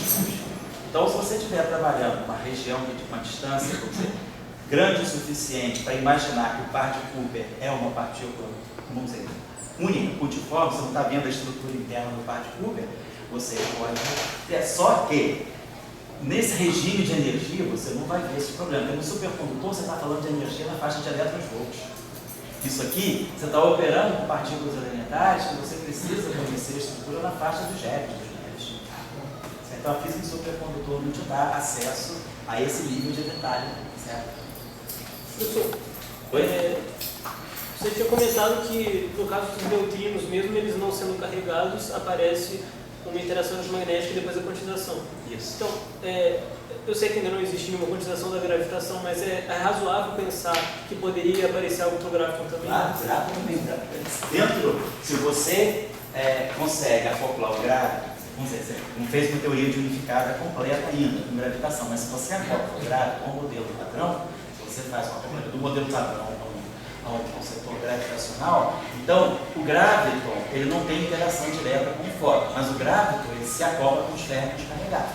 [SPEAKER 1] Então, se você estiver trabalhando numa região de uma distância grande o suficiente para imaginar que o par de Cooper é uma partícula, vamos dizer, única, multiforme, você não está vendo a estrutura interna do par de Cooper, você pode ter. Só que nesse regime de energia você não vai ver esse problema. Porque no supercondutor você está falando de energia na faixa de elétrons-volts. Isso aqui, você está operando com partículas elementares que você precisa conhecer a estrutura na faixa dos GeV, dos LEDs. Então a física do supercondutor não te dá acesso a esse nível de detalhe, certo?
[SPEAKER 3] Professor,
[SPEAKER 1] Oi?
[SPEAKER 3] você tinha comentado que no caso dos neutrinos, mesmo eles não sendo carregados, aparece uma interação magnética e depois a quantização.
[SPEAKER 1] Isso.
[SPEAKER 3] Então, eu sei que ainda não existe nenhuma quantização da gravitação, mas é razoável pensar que poderia aparecer algo para o gráfico também?
[SPEAKER 1] Claro, gráfico também. Dentro, se você consegue acoplar o gráfico, vamos dizer, não fez uma teoria de unificada completa ainda com gravitação, mas se você acopla o gráfico com o modelo padrão, se você faz uma acoplamento do modelo padrão ao setor gravitacional, então o graviton ele não tem interação direta com o fóton, mas o graviton ele se acopla com os férmions carregados.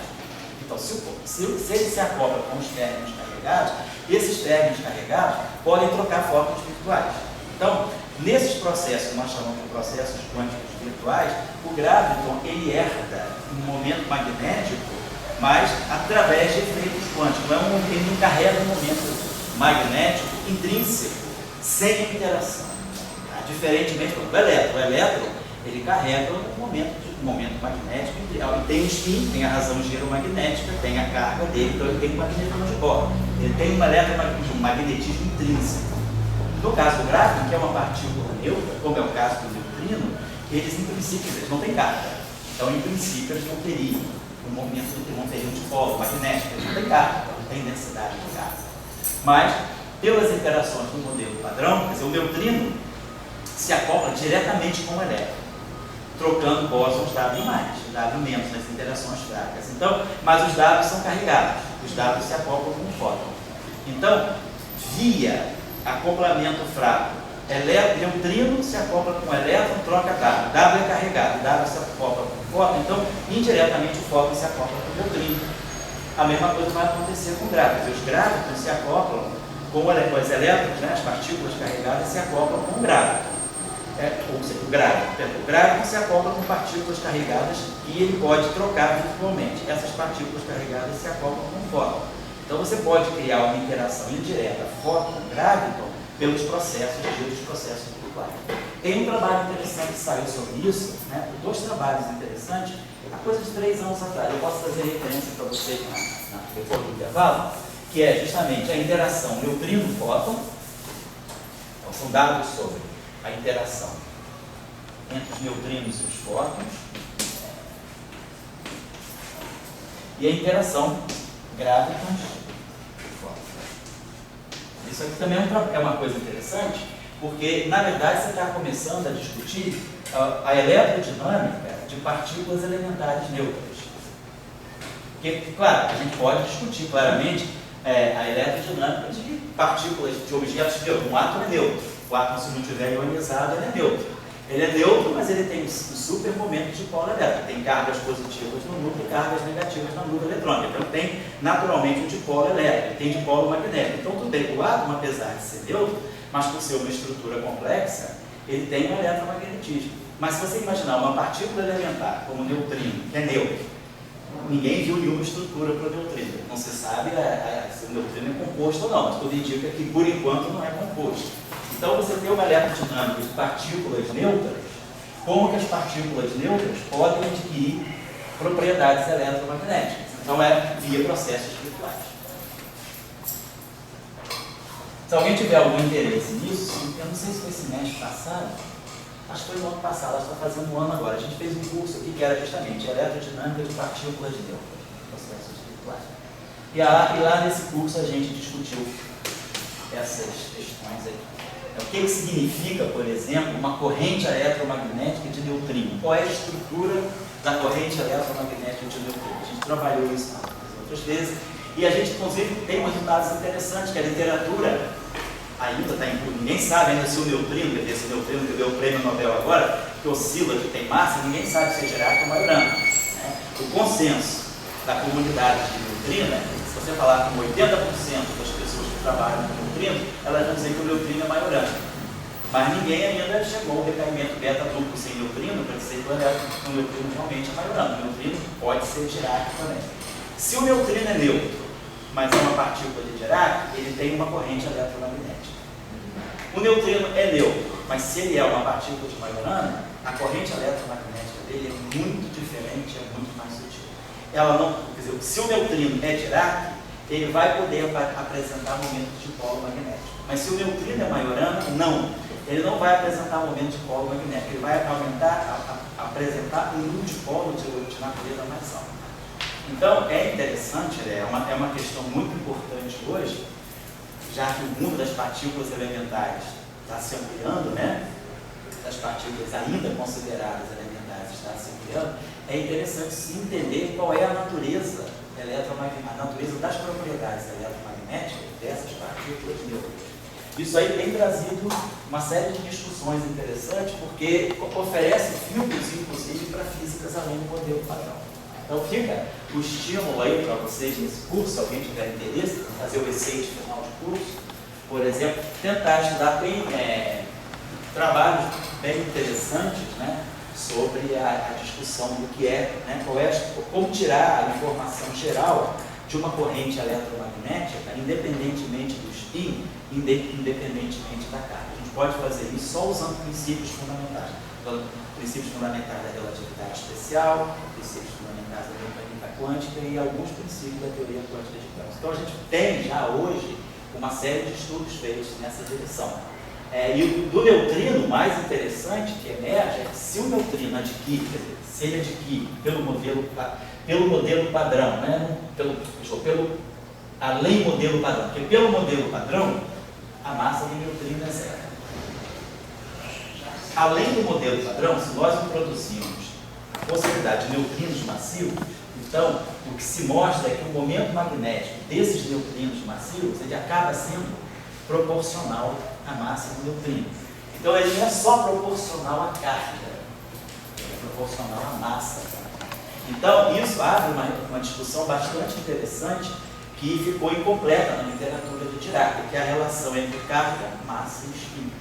[SPEAKER 1] Então, se ele se acopla com os férmions carregados, esses férmions carregados podem trocar fótons virtuais. Então, nesses processos que nós chamamos de processos quânticos virtuais, o graviton ele herda um momento magnético, mas através de efeitos quânticos. Ele não carrega um momento magnético intrínseco, sem interação. Diferentemente do elétron. O elétron ele carrega um momento magnético e tem o spin, tem a razão giromagnética, tem a carga dele, então ele tem um magnetismo de bordo. Ele tem um magnetismo intrínseco. No caso do graviton, que é uma partícula neutra, como é o caso do neutrino, eles em princípio eles não têm carga. Então, em princípio, eles não teriam um movimento, não teriam um dipolo magnético, eles não têm carga, não tem densidade de carga. Mas, pelas interações do modelo padrão, quer dizer, o neutrino se acopla diretamente com o elétron, trocando bósons W+, W- nas interações fracas. Então, mas os W são carregados, os W se acoplam com o fóton. Então, via acoplamento fraco, neutrino se acopla com o elétron, troca W. W é carregado, W se acopla com o fóton, então, indiretamente o fóton se acopla com o neutrino. A mesma coisa vai acontecer com grávidos. Os grávidos se acoplam com os elétrons, né, as partículas carregadas se acoplam com o grávido. Ou seja, o grávido se acopla com partículas carregadas e ele pode trocar virtualmente. Essas partículas carregadas se acoplam com o fóton. Então você pode criar uma interação indireta fóton-graviton pelos processos virtuais. Tem um trabalho interessante que saiu sobre isso, né, dois trabalhos interessantes, há coisa de 3 anos atrás. Eu posso trazer referência para vocês depois do intervalo, que é justamente a interação neutrino-fóton. Então, são dados sobre a interação entre os neutrinos e os fótons e a interação gravitons e fótons. Isso aqui também é uma coisa interessante, porque, na verdade, você está começando a discutir a eletrodinâmica de partículas elementares neutras. Porque, claro, a gente pode discutir claramente a eletrodinâmica de partículas, de objetos neutros. Um átomo é neutro. O átomo, se não estiver ionizado, ele é neutro. Ele é neutro, mas ele tem um super momento de dipolo elétrico. Tem cargas positivas no núcleo e cargas negativas na nuvem eletrônica. Então, tem naturalmente um dipolo elétrico, tem dipolo magnético. Então, tudo bem. O átomo, apesar de ser neutro, mas por ser uma estrutura complexa, ele tem um eletromagnetismo. Mas se você imaginar uma partícula elementar, como o neutrino, que é neutro, ninguém viu nenhuma estrutura para o neutrino. Não se sabe se o neutrino é composto ou não, mas tudo indica que, por enquanto, não é composto. Então, você tem uma eletrodinâmica de partículas neutras, como que as partículas neutras podem adquirir propriedades eletromagnéticas. Então, é via processos virtuais. Se alguém tiver algum interesse nisso, eu não sei se foi esse semestre passado, acho que foi no ano passado, acho que está fazendo um ano agora. A gente fez um curso aqui que era justamente eletrodinâmica de partículas neutras, processos virtuais. E lá nesse curso a gente discutiu essas questões aí. O que significa, por exemplo, uma corrente eletromagnética de neutrino? Qual é a estrutura da corrente eletromagnética de neutrino? A gente trabalhou isso outras vezes e a gente, inclusive, tem resultados interessantes, que a literatura ainda está em tudo. Ninguém sabe ainda se o neutrino, quer dizer, esse neutrino que deu o prêmio Nobel agora, que oscila, que tem massa, ninguém sabe se é Dirac ou Majorana. Né? O consenso da comunidade de neutrino, se você falar com 80% das pessoas que trabalham com neutrino, elas vão dizer que o neutrino é Majorana. Mas ninguém ainda chegou ao recaimento beta duplo sem neutrino para dizer que o neutrino realmente é Majorana. O neutrino pode ser Dirac também. Se o neutrino é neutro, mas é uma partícula de Dirac, ele tem uma corrente eletromagnética. O neutrino é neutro, mas se ele é uma partícula de Majorana, a corrente eletromagnética dele é muito diferente, é muito mais sutil. ela não, quer dizer, se o neutrino é Dirac, ele vai poder apresentar momentos de polo magnético. Mas se o neutrino é Majorana, não. Ele não vai apresentar momentos de polo magnético. Ele vai apresentar um dipolo de natureza mais alta. Então, é interessante, é uma questão muito importante hoje, já que o mundo das partículas elementares está se ampliando, né? Das partículas ainda consideradas elementares está se ampliando, é interessante se entender qual é a natureza eletromagnética, a natureza das propriedades eletromagnéticas dessas partículas neutras. Isso aí tem trazido uma série de discussões interessantes, porque oferece filtros, inclusive, para físicas além do modelo padrão. Então fica o estímulo aí para vocês nesse curso, se alguém tiver interesse, fazer o ECEI de final de curso, por exemplo, tentar estudar trabalhos bem interessantes, né, sobre a discussão do que é, né, como tirar a informação geral de uma corrente eletromagnética, independentemente do spin, independentemente da carga. A gente pode fazer isso só usando princípios fundamentais. Então, princípios fundamentais da relatividade especial, princípios fundamentais da mecânica quântica e alguns princípios da teoria quântica de Gauss. Então, a gente tem já hoje uma série de estudos feitos nessa direção. E o do neutrino, mais interessante que emerge, é que se o neutrino adquire, quer dizer, se ele adquire pelo modelo padrão, né? Além modelo padrão, porque pelo modelo padrão, a massa do neutrino é zero. Além do modelo padrão, se nós introduzirmos a possibilidade de neutrinos massivos, então o que se mostra é que o momento magnético desses neutrinos massivos ele acaba sendo proporcional à massa do neutrino. Então ele não é só proporcional à carga, ele é proporcional à massa. Então isso abre uma discussão bastante interessante que ficou incompleta na literatura de Dirac, que é a relação entre carga, massa e spin.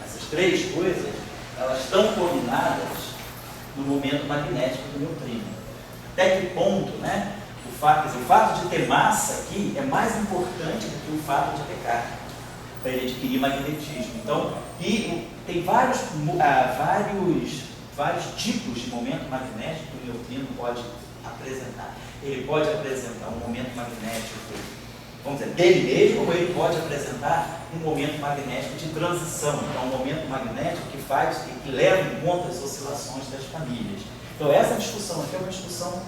[SPEAKER 1] Essas três coisas, elas estão combinadas no momento magnético do neutrino. Até que ponto, né, o fato de ter massa aqui é mais importante do que o fato de ter carga, para ele adquirir magnetismo. Então, tem vários tipos de momento magnético que o neutrino pode apresentar. Ele pode apresentar um momento magnético, vamos dizer, dele mesmo, ou ele pode apresentar um momento magnético de transição, então um momento magnético que leva em conta as oscilações das famílias. Então essa discussão aqui é uma discussão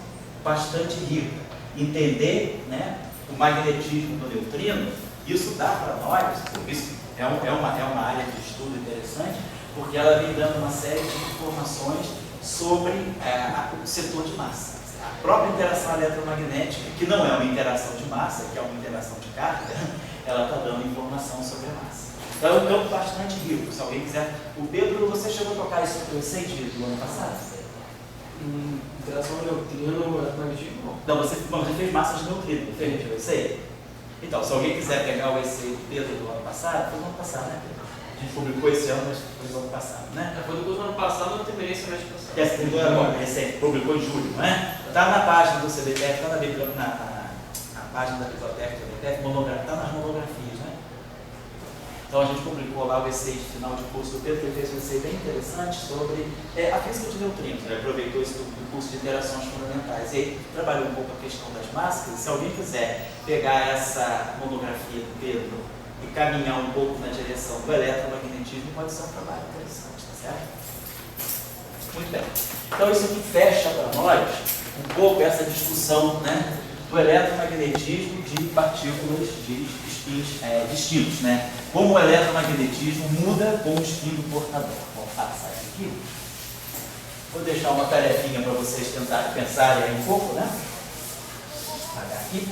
[SPEAKER 1] bastante rica. Entender, né, o magnetismo do neutrino, isso dá para nós, isso é uma área de estudo interessante, porque ela vem dando uma série de informações sobre o setor de massa. A própria interação eletromagnética, que não é uma interação de massa, que é uma interação de carga, ela está dando informação sobre a massa. Então é um campo bastante rico, se alguém quiser. O Pedro, você chegou a tocar isso eu sei do ano passado?
[SPEAKER 3] Interação neutrino magnetismo?
[SPEAKER 1] Não, você fez massa de neutrino, não fez? Eu sei. Então, se alguém quiser pegar o ECEI do Pedro do ano passado, foi no ano passado, né, Pedro? A gente publicou esse ano, mas foi no ano passado, né?
[SPEAKER 3] Foi do curso do ano passado, não terminei esse mês passado.
[SPEAKER 1] Essa publicou agora, recente, publicou em julho, não é? Está na página do CBTF, está na página da biblioteca do CBTF, está nas monografias, né? Então a gente publicou lá o ECEI de final de curso do Pedro, que fez um ECEI bem interessante sobre a física de neutrinos. Ele aproveitou isso do curso de interações fundamentais e aí trabalhou um pouco a questão das massas. Se alguém quiser pegar essa monografia do Pedro e caminhar um pouco na direção do eletromagnetismo, pode ser um trabalho interessante, tá certo? Muito bem. Então isso aqui fecha para nós um pouco essa discussão, né, do eletromagnetismo de partículas de spins distintos, né? Como o eletromagnetismo muda com o spin do portador. Vamos passar isso aqui. Vou deixar uma tarefinha para vocês tentarem pensarem aí um pouco, né? Vou apagar aqui.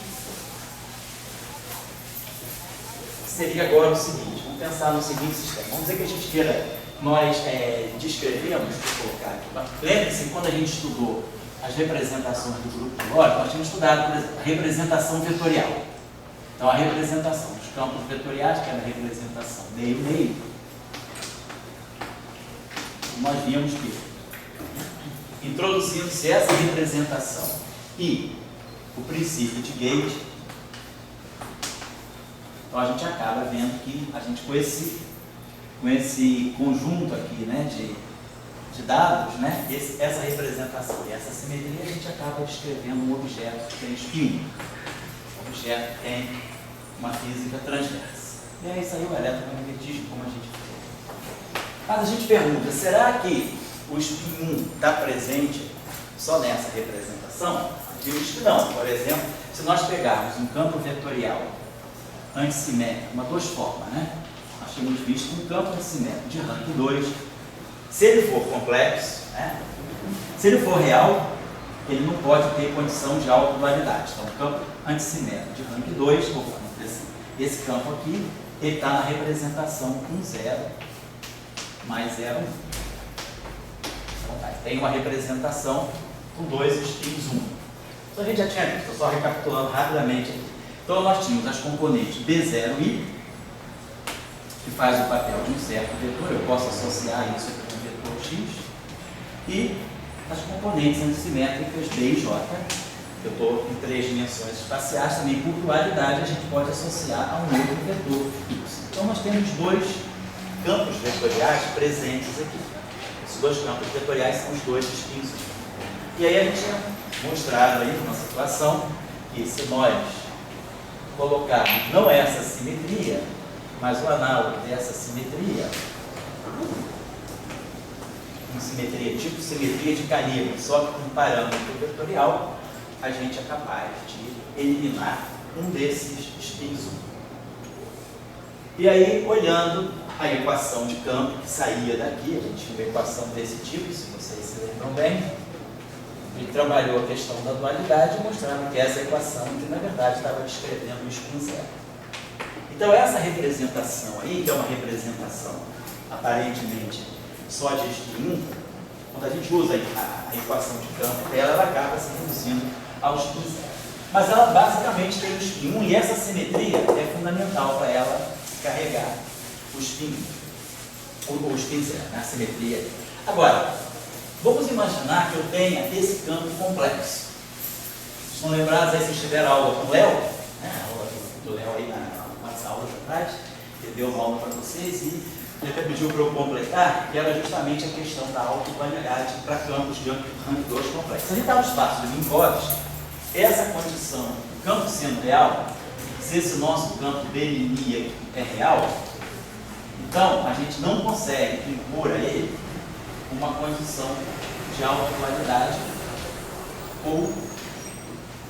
[SPEAKER 1] Seria agora o seguinte, vamos pensar no seguinte sistema. Vamos dizer que a gente queira, nós descrevemos, vou colocar aqui. Lembre-se, quando a gente estudou as representações do grupo teórico, nós tínhamos estudado, por exemplo, a representação vetorial. Então, a representação dos campos vetoriais, que era a representação meio-meio, nós vimos que, introduzindo-se essa representação e o princípio de Gauss, então a gente acaba vendo que a gente com esse conjunto aqui, né, de de dados, né, essa representação e essa simetria, a gente acaba descrevendo um objeto que tem espinho. O objeto tem uma física transversa. E aí saiu o eletromagnetismo, como a gente falou. Mas a gente pergunta, será que o espinho está presente só nessa representação? Diz que não. Por exemplo, se nós pegarmos um campo vetorial antissimétrico, duas formas, né? Nós temos visto um campo antissimétrico de rank 2. Se ele for complexo, né? Se ele for real, ele não pode ter condição de autodualidade. Então, o campo antissimétrico de rank 2, esse campo aqui, ele está na representação com 0 mais 0, 1. Então, tem uma representação com 2 espinhos 1. Então, a gente já tinha visto, só recapitulando rapidamente aqui. Então, nós tínhamos as componentes B0i, que faz o papel de um certo vetor, eu posso associar isso com um vetor x, e as componentes antissimétricas B e J, eu estou em 3 dimensões espaciais, também por dualidade a gente pode associar a um outro vetor y. Então nós temos 2 campos vetoriais presentes aqui. Esses 2 campos vetoriais são os 2 espinhos. E aí a gente tinha mostrado aí numa situação que se nós colocarmos não essa simetria, mas o análogo dessa simetria, uma simetria tipo simetria de Caneva, só que com um parâmetro vetorial, a gente é capaz de eliminar um desses espinhos. E aí, olhando a equação de campo que saía daqui, a gente tinha uma equação desse tipo, se vocês se lembram bem, ele trabalhou a questão da dualidade, mostrando que essa equação, que na verdade estava descrevendo o espinho zero. Então, essa representação aí, que é uma representação aparentemente só de espinho 1, quando a gente usa a equação de campo dela, ela acaba se reduzindo ao espinho zero. Mas ela basicamente tem o espinho 1 e essa simetria é fundamental para ela carregar o espinho zero, né? A simetria. Agora, vamos imaginar que eu tenha esse campo complexo. Vocês estão lembrados aí, se tiveram aula com o Léo, né? A aula do Léo aí nas aulas atrás, ele deu uma aula para vocês e ele até pediu para eu completar, que era justamente a questão da autodualidade para campos de rank 2 complexos. Se a gente está no espaço de Minkowski, essa condição, o campo sendo real, se esse nosso campo BMI é real, então a gente não consegue impor a ele uma condição de autodualidade ou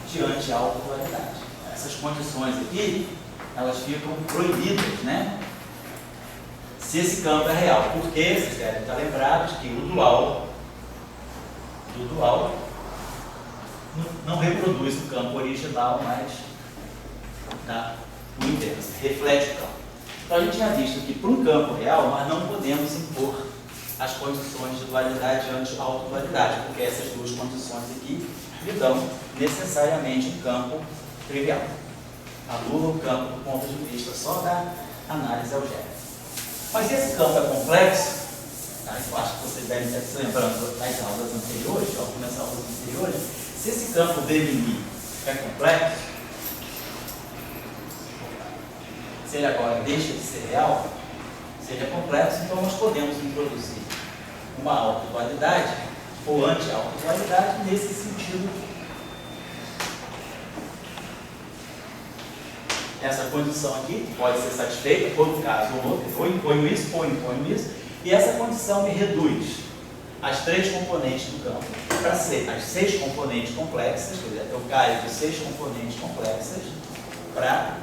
[SPEAKER 1] de anti-autodualidade. Essas condições aqui, elas ficam proibidas, né? Se esse campo é real, porque vocês devem estar lembrados que o dual não reproduz o campo original, mas dá o inverso, reflete o campo. Então a gente já visto que para um campo real nós não podemos impor as condições de dualidade e anti-autodualidade, porque essas duas condições aqui lhe dão necessariamente um campo trivial. Anula o campo do ponto de vista só da análise algébrica. Mas esse campo é complexo, tá? Eu acho que vocês devem estar se lembrando das aulas anteriores, algumas aulas anteriores. Se esse campo BMI é complexo, se ele agora deixa de ser real, se ele é complexo, então nós podemos introduzir uma autodualidade ou anti-autodualidade nesse sentido. Essa condição aqui pode ser satisfeita por um caso ou outro, ou imponho isso, e essa condição me reduz as 3 componentes do campo para ser as 6 componentes complexas, quer dizer, eu caio de 6 componentes complexas para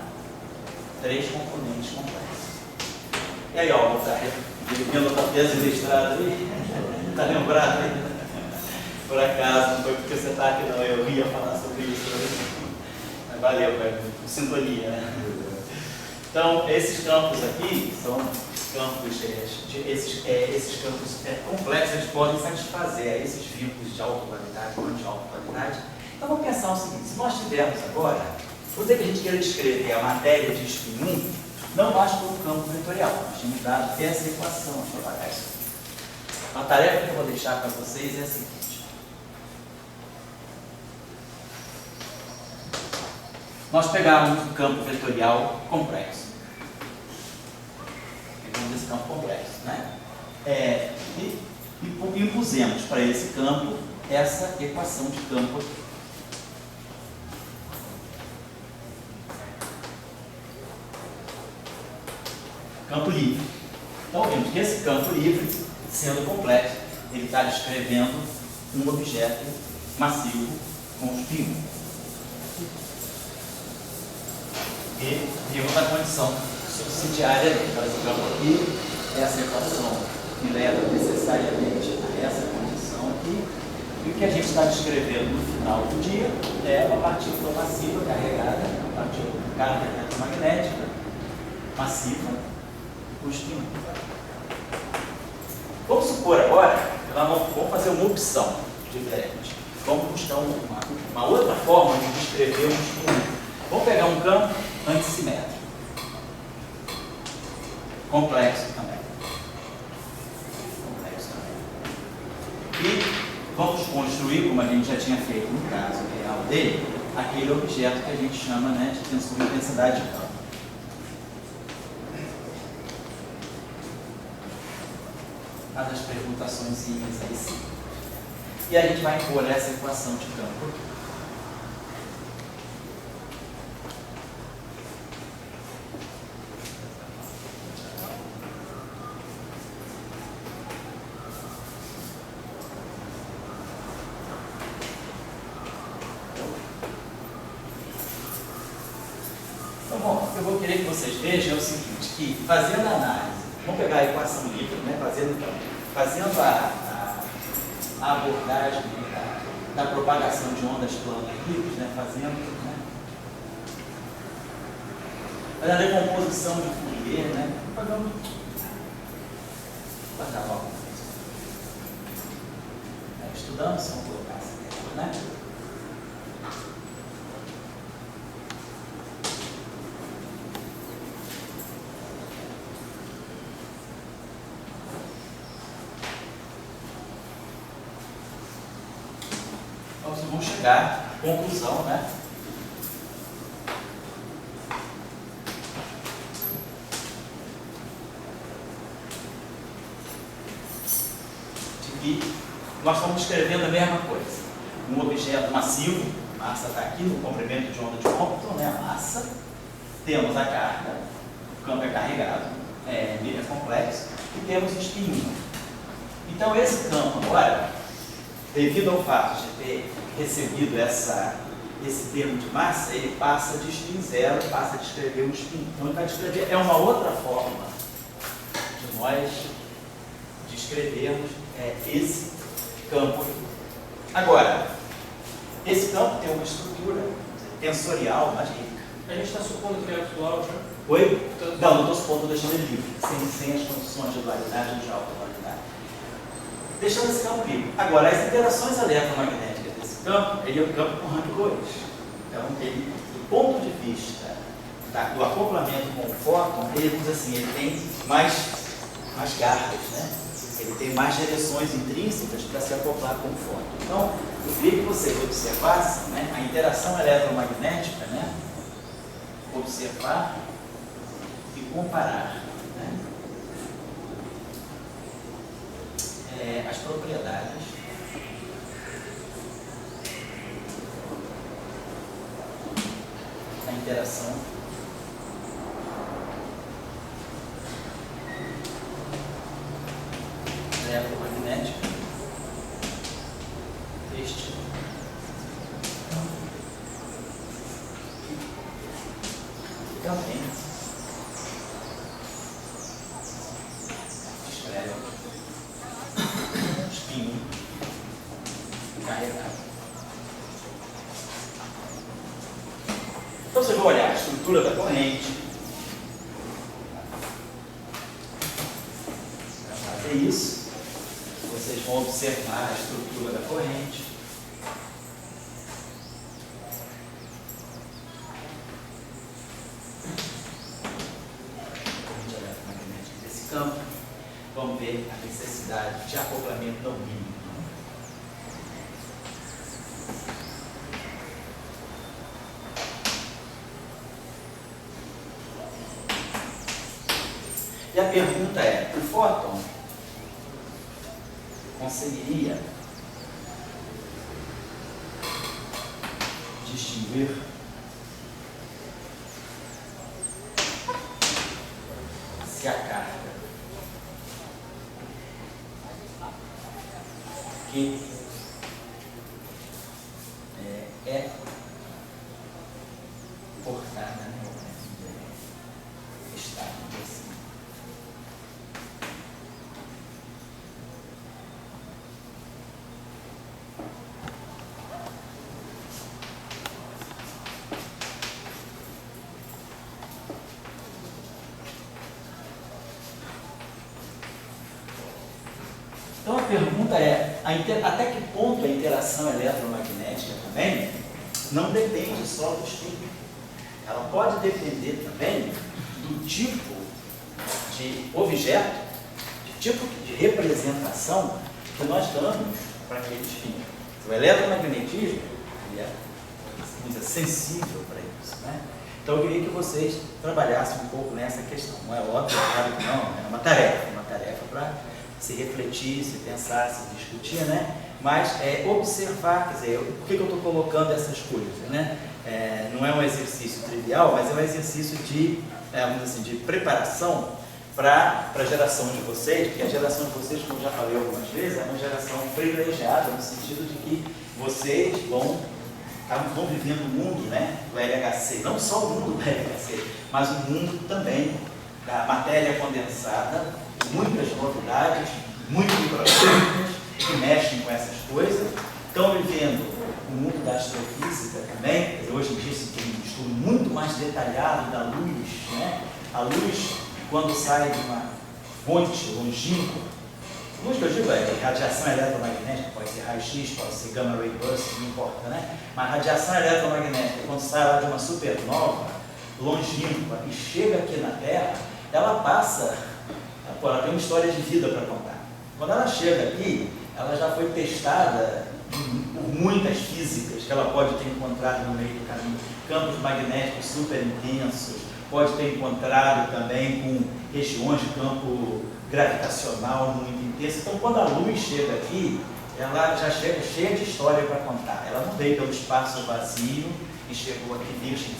[SPEAKER 1] 3 componentes complexas. E aí, ó, tá vendo o texto ilustrado aí? Está lembrado aí? Por acaso, não foi porque você está aqui não, eu ia falar sobre isso. Mas valeu, sintonia, né? Então, esses campos aqui são campos, esses campos complexos, eles podem satisfazer esses vínculos de autodualidade ou anti-autodualidade. Então, vamos pensar o seguinte, se nós tivermos agora, vamos dizer que a gente queira descrever a matéria de espinho 1, não basta por um campo vetorial, nós tínhamos dado essa equação para trabalhar isso. A tarefa que eu vou deixar para vocês é a seguinte. Nós pegamos um campo vetorial complexo. Pegamos esse campo complexo, né? E E impusemos para esse campo essa equação de campo aqui. Campo livre. Então vimos que esse campo livre, sendo complexo, ele está descrevendo um objeto massivo com spin. E vimos a condição subsidiária dele. Então esse campo aqui, essa equação me leva necessariamente a essa condição aqui. E o que a gente está descrevendo no final do dia é uma partícula massiva carregada, uma partícula de carga eletromagnética massiva, com spin. Vamos supor agora que nós vamos fazer uma opção diferente. Vamos buscar uma outra forma de descrever um spin. Vamos pegar um campo antissimétrico. Complexo também. E vamos construir, como a gente já tinha feito no caso real dele, aquele objeto que a gente chama, né, de tensor de intensidade de campo. Faz as permutações simples aí sim. E a gente vai impor essa equação de campo aqui. Então, bom, eu vou querer que vocês vejam o seguinte, que fazendo a análise, vamos pegar a equação livre, né, fazendo a abordagem da propagação de ondas planas livres, né, fazendo a decomposição de Fourier, né, vamos guardar logo. Estudando, só colocar essa tela, né? Vamos chegar à conclusão, né? De que nós estamos descrevendo a mesma coisa. Um objeto massivo, a massa está aqui no comprimento de onda de Compton, né? A massa, temos a carga, o campo é carregado, é complexo, e temos o spin. Então esse campo agora, devido ao fato de ter recebido esse termo de massa, ele passa de spin zero, passa a descrever um spin. Então, ele vai descrever, é uma outra forma de nós descrevermos esse campo aqui. Agora, esse campo tem uma estrutura tensorial mais rica.
[SPEAKER 3] A gente está supondo que ele é atual já?
[SPEAKER 1] Oi? Não, não estou supondo, estou deixando ele livre, sem as condições de dualidade ou de autodualidade. Deixando esse campo livre. Agora, as interações eletromagnéticas desse campo, ele é um campo com rank 2. Então, ele, do ponto de vista do acoplamento com o fóton, ele, vamos dizer assim, ele tem mais garras, né? Ele tem mais direções intrínsecas para se acoplar com o fóton. Então, eu queria que vocês observassem, né, a interação eletromagnética, né? Observar e comparar, né? As propriedades da interação eletromagnética deste e também descreve spin carregado. Então vocês vão olhar a estrutura da corrente. Para fazer isso, vocês vão observar a estrutura da corrente. Corrente eletromagnética desse campo. Vamos ver a necessidade de acoplamento não mínimo. E a pergunta é, o fóton conseguiria distinguir se a carga que é portada, né? Está assim. Então a pergunta é, até que ponto a interação eletromagnética também não depende só do espírito. Ela pode depender também do tipo de objeto, de tipo de representação que nós damos para aqueles fins. O eletromagnetismo ele é, vamos dizer, sensível para isso, né? Então eu queria que vocês trabalhassem um pouco nessa questão. Não é óbvio, claro que não, é uma tarefa para se refletir, se pensar, se discutir, né? Mas observar, quer dizer, por que eu estou colocando essas coisas, né? Não é um exercício trivial, mas é um exercício de, vamos dizer assim, de preparação para a geração de vocês, porque a geração de vocês, como eu já falei algumas vezes, é uma geração privilegiada, no sentido de que vocês vão vivendo o mundo, né, do LHC, não só o mundo do LHC, mas o mundo também da matéria condensada, muitas novidades, muitas microfísicas que mexem com essas coisas, estão vivendo o mundo da astrofísica também. Hoje em dia se tem um estudo muito mais detalhado da luz, né? A luz, quando sai de uma fonte longínqua, luz que eu digo é radiação eletromagnética, pode ser raio-x, pode ser gamma ray burst, não importa, né? Mas radiação eletromagnética, quando sai lá de uma supernova longínqua e chega aqui na Terra, ela passa, ela tem uma história de vida para contar. Quando ela chega aqui, ela já foi testada por muitas físicas que ela pode ter encontrado no meio do caminho, campos magnéticos super intensos, pode ter encontrado também com regiões de campo gravitacional muito intenso. Então, quando a luz chega aqui, ela já chega cheia de história para contar. Ela não veio pelo espaço vazio e chegou aqui virgem,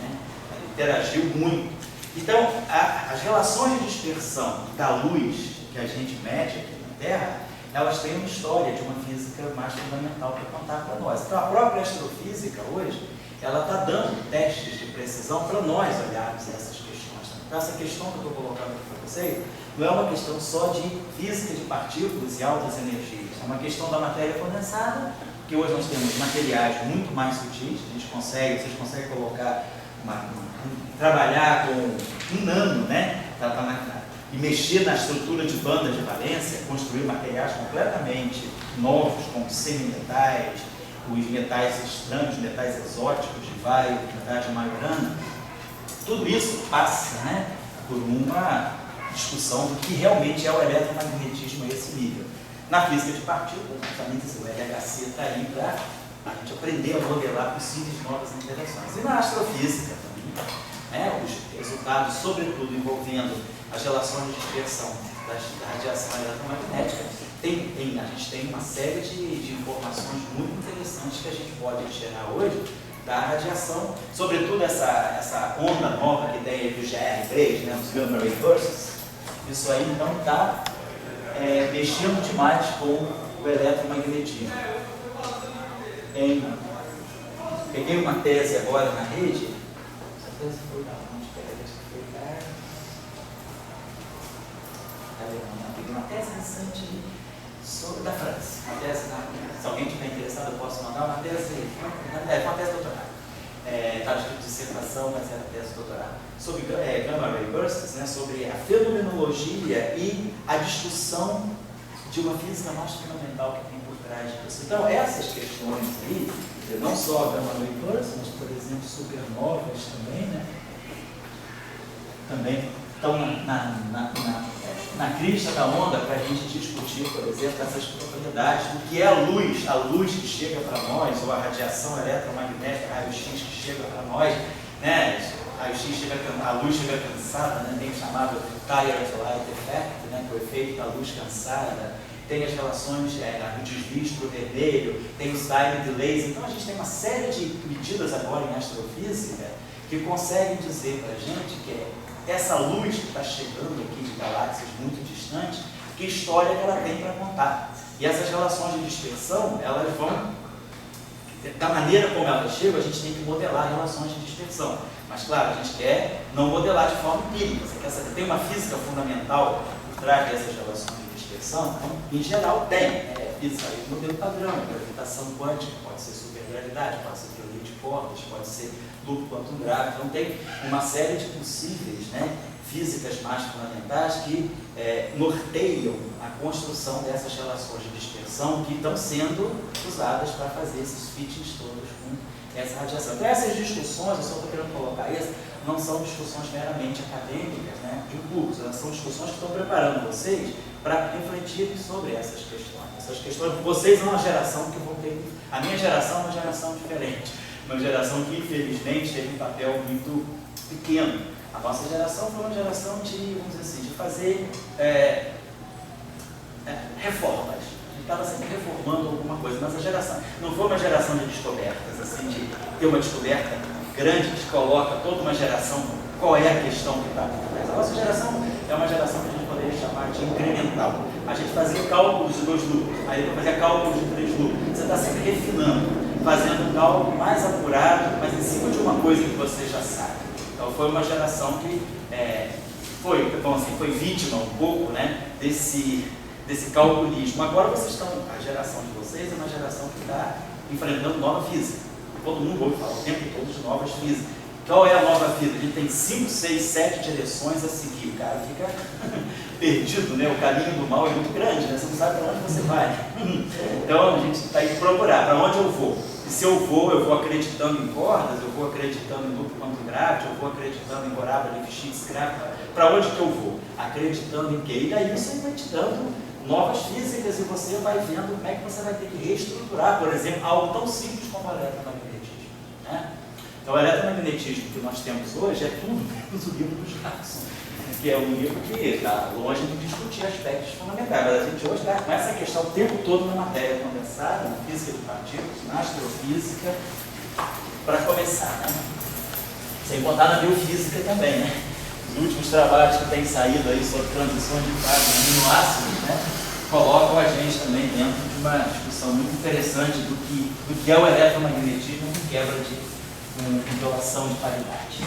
[SPEAKER 1] né? Ela interagiu muito. Então, as relações de dispersão da luz que a gente mede aqui na Terra, elas têm uma história de uma física mais fundamental para contar para nós. Então, a própria astrofísica hoje, ela está dando testes de precisão para nós olharmos essas questões. Então, essa questão que eu estou colocando aqui para vocês não é uma questão só de física de partículas e altas energias, é uma questão da matéria condensada, que hoje nós temos materiais muito mais sutis, vocês conseguem colocar, trabalhar com um nano, né? E mexer na estrutura de bandas de valência, construir materiais completamente novos, como semimetais, os metais estranhos, metais exóticos de Vaio, metais de Majorana. Tudo isso passa, né, por uma discussão do que realmente é o eletromagnetismo a esse nível. Na física de partículas, justamente o LHC está aí para a gente aprender a modelar possíveis novas interações. E na astrofísica também, né, os resultados, sobretudo envolvendo as relações de dispersão da radiação eletromagnética, a gente tem uma série de informações muito interessantes que a gente pode tirar hoje da radiação, sobretudo essa onda nova que tem aí do GR3, né, os gamma ray bursts. Isso aí então está mexendo demais com o eletromagnetismo. Peguei uma tese agora na rede, essa tese foi da onde? Peguei uma tese recente da França, se alguém estiver interessado eu posso mandar uma tese, uma tese de doutorado. Está escrito dissertação, mas era tese de doutorado, sobre gamma ray bursts, né, sobre a fenomenologia e a discussão de uma física mais fundamental que tem por trás disso. Então, essas questões aí, não só gamma ray bursts, mas, por exemplo, supernovas também, né, também estão na crista da onda para a gente discutir, por exemplo, essas propriedades do que é a luz que chega para nós, ou a radiação eletromagnética, raio-x que chega para nós, né? A luz chega cansada, né? Tem o chamado Tired Light Effect, né? Que é o efeito da luz cansada. tem as relações, o desvio para o vermelho, tem o style de laser. Então a gente tem uma série de medidas agora em astrofísica que conseguem dizer para a gente que essa luz que está chegando aqui de galáxias muito distantes, que história que ela tem para contar. E essas relações de dispersão, elas vão, da maneira como elas chegam, a gente tem que modelar relações de dispersão. Mas claro, a gente quer não modelar de forma empírica. Você quer saber, tem uma física fundamental por trás dessas relações de dispersão? Então, em geral, tem. Física aí do modelo padrão, gravitação quântica, pode ser supergravidade, pode ser teoria de cordas, pode ser loop quantum gráfico. Então, tem uma série de possíveis, físicas mais fundamentais que norteiam a construção dessas relações de dispersão que estão sendo usadas para fazer esses fittings todos com essa radiação. Então, essas discussões, eu só estou querendo colocar isso, não são discussões meramente acadêmicas, de um curso, elas são discussões que estão preparando vocês para refletirem sobre essas questões. Essas questões, vocês são uma geração que vão ter, a minha geração é uma geração diferente, uma geração que infelizmente teve um papel muito pequeno. A nossa geração foi uma geração de, vamos dizer assim, de fazer reformas. A gente estava sempre reformando alguma coisa, mas a geração não foi uma geração de descobertas, assim, de ter uma descoberta grande que coloca toda uma geração, qual é a questão que está por trás. A nossa geração é uma geração que a gente poderia chamar de incremental. A gente fazia cálculos de 2 núcleos, aí depois fazia cálculos de 3 núcleos. Você está sempre refinando, fazendo um cálculo mais apurado, mas em cima de uma coisa que você já sabe. Então foi uma geração que foi vítima um pouco desse calculismo. Agora vocês estão, a geração de vocês é uma geração que está enfrentando nova física. Todo mundo ouve falar o tempo todo de novas físicas. Qual é a nova física? A gente tem 5, 6, 7 direções a seguir. O cara fica perdido, O caminho do mal é muito grande, Você não sabe para onde você vai. Então a gente está indo procurar para onde eu vou. E se eu vou acreditando em cordas, eu vou acreditando em loop quantum gráfico, eu vou acreditando em Goraba, Lifshitz, gráfico. Para onde que eu vou? Acreditando em quê? E daí você vai te dando novas físicas e você vai vendo como é que você vai ter que reestruturar, por exemplo, algo tão simples como o eletromagnetismo. Então o eletromagnetismo que nós temos hoje é tudo menos o livro do Jackson, que é um livro que está longe de discutir aspectos fundamentais, mas a gente hoje está com essa questão o tempo todo na matéria condensada, na física de partículas, na astrofísica, para começar, Sem contar na biofísica também, Os últimos trabalhos que têm saído aí sobre transições de fase em aminoácidos, colocam a gente também dentro de uma discussão muito interessante do que é o eletromagnetismo com quebra com violação de paridade.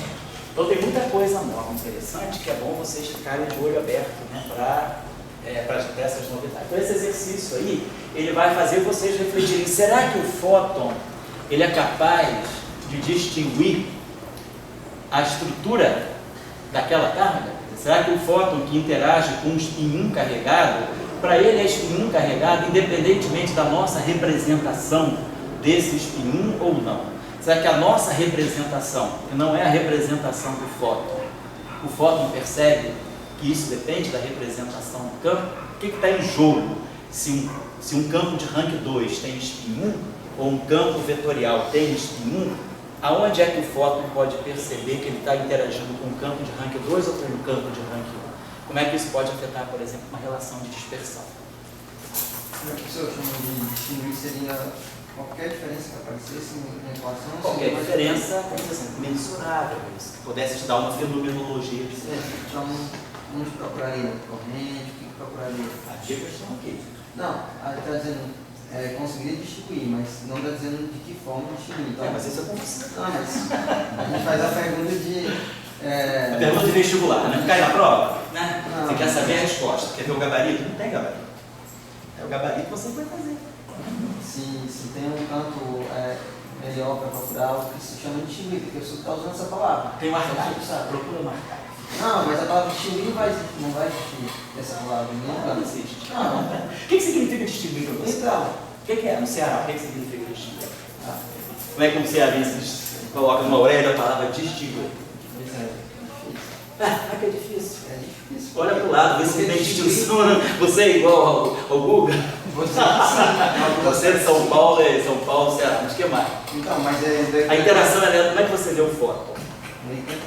[SPEAKER 1] Então tem muita coisa nova, interessante, que é bom vocês ficarem de olho aberto para essas novidades. Então esse exercício aí, ele vai fazer vocês refletirem, será que o fóton ele é capaz de distinguir a estrutura daquela carga? Será que o fóton que interage com um spin 1 carregado, para ele é spin 1 carregado independentemente da nossa representação desse spin 1 ou não? Será que a nossa representação, que não é a representação do fóton, o fóton percebe que isso depende da representação do campo? O que está em jogo? Se um campo de rank 2 tem spin 1, ou um campo vetorial tem spin 1, aonde é que o fóton pode perceber que ele está interagindo com um campo de rank 2 ou com um campo de rank 1? Como é que isso pode afetar, por exemplo, uma relação de dispersão?
[SPEAKER 4] O que o senhor chama de distinguir seria qualquer diferença que aparecesse na equação?
[SPEAKER 1] Qualquer diferença, mensurável, que pudesse te dar uma fenomenologia diferente.
[SPEAKER 4] Então, onde procuraria corrente, o que procuraria?
[SPEAKER 1] As dicas estão aqui.
[SPEAKER 4] Não, está dizendo, conseguiria distinguir, mas não está dizendo de que forma distinguir. Então,
[SPEAKER 1] Mas isso é confusão.
[SPEAKER 4] não, mas a gente faz a pergunta de...
[SPEAKER 1] A pergunta de vestibular, Cai na prova,
[SPEAKER 4] Não.
[SPEAKER 1] Você quer saber a resposta. Quer ver o gabarito? Não tem gabarito. É o gabarito que você vai fazer.
[SPEAKER 4] Se tem um campo melhor para procurar, o que se chama de distinguir, porque o senhor está usando essa palavra.
[SPEAKER 1] Tem um archive,
[SPEAKER 4] Então, sabe?
[SPEAKER 1] procura um archive.
[SPEAKER 4] Não, mas a palavra distinguir não vai existir essa palavra.
[SPEAKER 1] Não existe.
[SPEAKER 4] Não.
[SPEAKER 1] O que significa distinguir para você?
[SPEAKER 4] Então,
[SPEAKER 1] O que é? No Ceará, o que significa distinguir? Como é que um cearense coloca numa orelha a palavra distinguir?
[SPEAKER 4] pois é difícil.
[SPEAKER 1] Ah, que é difícil.
[SPEAKER 4] É difícil.
[SPEAKER 1] Olha para o lado, vê se
[SPEAKER 4] Porque
[SPEAKER 1] tem
[SPEAKER 4] distinguir-
[SPEAKER 1] distinção. Você é igual ao Guga?
[SPEAKER 4] Você sim.
[SPEAKER 1] Você é de São Paulo, Ceará, mas o que mais?
[SPEAKER 4] Então, mas
[SPEAKER 1] A interação é como é que você vê o fóton?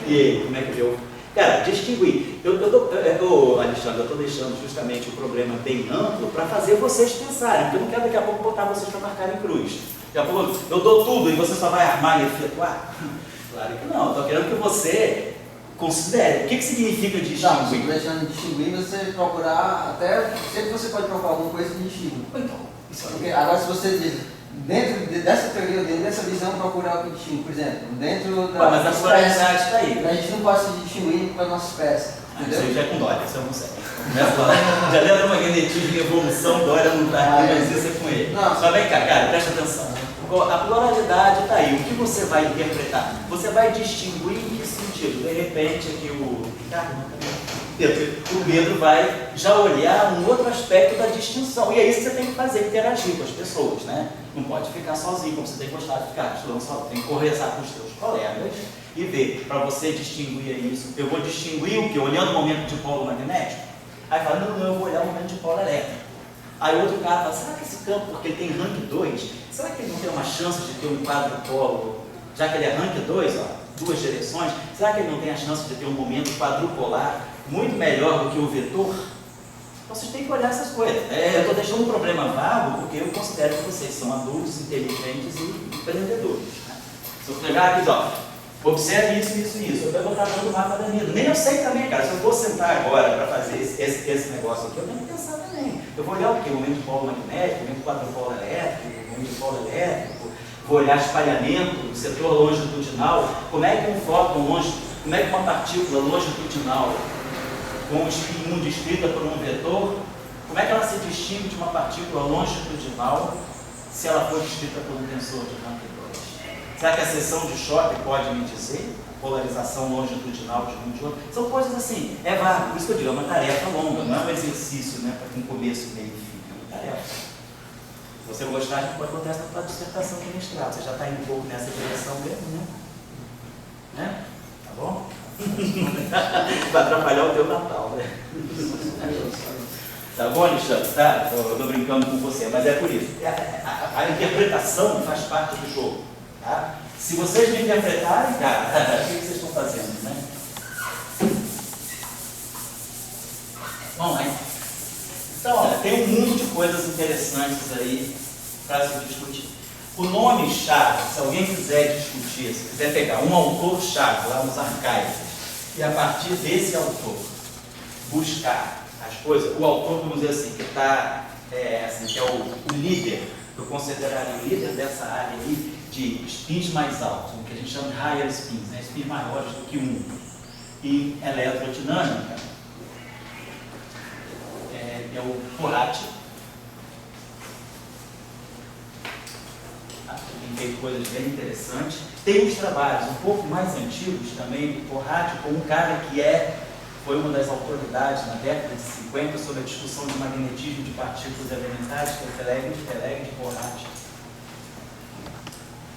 [SPEAKER 1] E ele, como é que vê o... Cara, distinguir. Alexandre, eu estou deixando justamente o problema bem amplo para fazer vocês pensarem, porque eu não quero daqui a pouco botar vocês para marcarem cruz. Daqui a pouco eu dou tudo e você só vai armar e efetuar? Claro que não, eu estou querendo que você considere. O que significa
[SPEAKER 4] Não, você
[SPEAKER 1] distinguir?
[SPEAKER 4] está deixando de distinguir, você procurar, até sempre você pode procurar alguma coisa que distingue.
[SPEAKER 1] Então, isso
[SPEAKER 4] Porque agora se você diz, dentro dessa teoria, dentro dessa visão, procurar o que distingue, por exemplo, dentro da
[SPEAKER 1] mas a pluralidade está aí.
[SPEAKER 4] a gente não pode se distinguir com a nossa espécie,
[SPEAKER 1] Isso aí
[SPEAKER 4] entendeu?
[SPEAKER 1] já é com Dória, isso eu não sei. Já lembra magnetismo e evolução, Dória não está aqui, mas isso é com ele.
[SPEAKER 4] Não.
[SPEAKER 1] Mas vem cá, cara, presta atenção. A pluralidade está aí. O que você vai interpretar? Você vai distinguir em que sentido? De repente, aqui o Pedro vai já olhar um outro aspecto da distinção. E é isso que você tem que fazer, interagir com as pessoas, né? Não pode ficar sozinho, como você tem gostado de ficar estudando sozinho. Tem que conversar com os seus colegas e ver. Para você distinguir isso, eu vou distinguir o quê? Olhando o momento de polo magnético? Aí fala, não, eu vou olhar o momento de polo elétrico. Aí outro cara fala, será que esse campo, porque ele tem rank 2, será que ele não tem uma chance de ter um quadrupolo, já que ele é rank 2, ó, 2 direções, será que ele não tem a chance de ter um momento quadrupolar muito melhor do que o vetor? Vocês têm que olhar essas coisas. Eu estou deixando um problema vago porque eu considero que vocês são adultos, inteligentes e empreendedores. Né? Se eu pegar aqui, ó, observe isso. Eu estou botando o mapa da vida. Nem eu sei também, cara. Se eu vou sentar agora para fazer esse negócio aqui, eu tenho que pensar também. Eu vou olhar o quê? O momento de polo magnético, o momento de quadrupolo elétrico, o momento de polo elétrico, vou olhar espalhamento, setor longitudinal, como é que um fóton como é que uma partícula longitudinal com um espinho descrita por um vetor, como é que ela se distingue de uma partícula longitudinal se ela for descrita por um tensor de rank 2? Será que a seção de choque pode me dizer? Polarização longitudinal de um de outro? São coisas assim, é vago, por isso que eu digo, é uma tarefa longa, não é um exercício, né, para um começo, meio e fim, é uma tarefa. Se você gostar, a gente pode botar essa tua dissertação aqui mestrado, você já está indo um pouco nessa direção mesmo, né? Tá bom? Vai atrapalhar o teu Natal, né? Tá bom, Alexandre? Tá? Eu tô brincando com você, mas é por isso. A interpretação faz parte do jogo, tá? Se vocês me interpretarem, cara, o que vocês estão fazendo, né? Vamos lá. Então, olha, tem um mundo de coisas interessantes aí para se discutir. O nome-chave, se alguém quiser discutir, se quiser pegar um autor-chave lá nos arcaicos, e a partir desse autor buscar as coisas, o autor, vamos dizer assim, que está, assim, que é o líder, eu consideraria o líder dessa área aí de spins mais altos, o que a gente chama de higher spins, né? Spins maiores do que 1. E eletrodinâmica é o Corrati. Tem feito coisas bem interessantes. Tem uns trabalhos um pouco mais antigos também do Corrati, com um cara que foi uma das autoridades na década de 50 sobre a discussão de magnetismo de partículas elementares, que é o Felegri, Corrati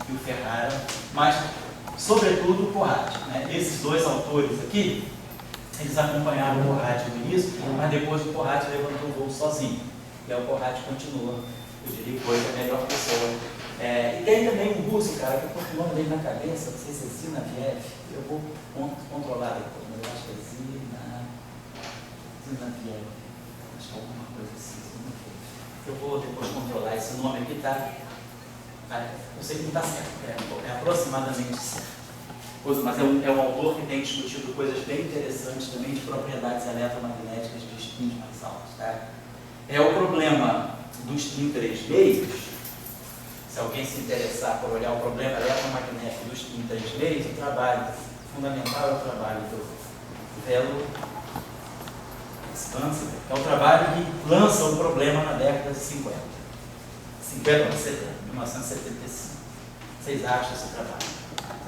[SPEAKER 1] e o Ferrara, mas sobretudo o Corrati. Né? Esses dois autores aqui, eles acompanharam o Corrati no início, mas depois o Corrati levantou o voo sozinho. E aí o Corrati continua, eu diria que foi a melhor pessoa. E tem também um russo, cara, que eu estou com o nome dele na cabeça, não sei se é Zinoviev, eu vou controlar depois, mas eu acho que é Zinoviev, acho que é alguma coisa assim, Zinoviev. Eu vou depois controlar esse nome aqui, tá? Eu sei que não está certo, é aproximadamente certo. Mas é um autor que tem discutido coisas bem interessantes também de propriedades eletromagnéticas de spins mais altos, tá? O problema dos spin 3 meios. Se alguém se interessar por olhar o problema eletromagnético dos spin 3 meios, o trabalho fundamental é o trabalho do Velo Expansive, é o trabalho que lança o problema na década de 50. 1975. Vocês acham esse trabalho?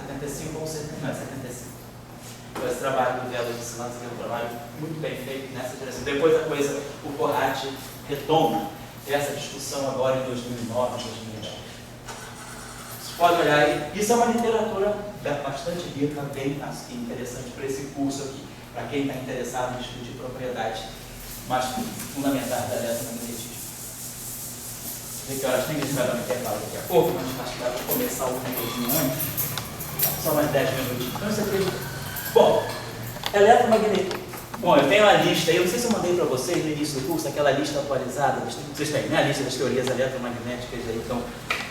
[SPEAKER 1] 75 ou 70? Não, é 75. Então, esse trabalho do Velo Expansive é um trabalho muito bem feito nessa direção. Depois o Corrati retoma essa discussão agora em 2009, 2010. Pode olhar aí, isso é uma literatura bastante rica, bem interessante para esse curso aqui, para quem está interessado em discutir propriedades mais fundamentais da eletromagnetismo. Vê que horas tem que a gente vai dar uma intervalo daqui a pouco, mas acho que vai começar alguma coisinha antes, só mais 10 minutinhos. Então isso aqui, bom, Eletromagnetismo. Bom, eu tenho a lista aí, eu não sei se eu mandei para vocês no início do curso, aquela lista atualizada, vocês têm, né? A lista das teorias eletromagnéticas aí estão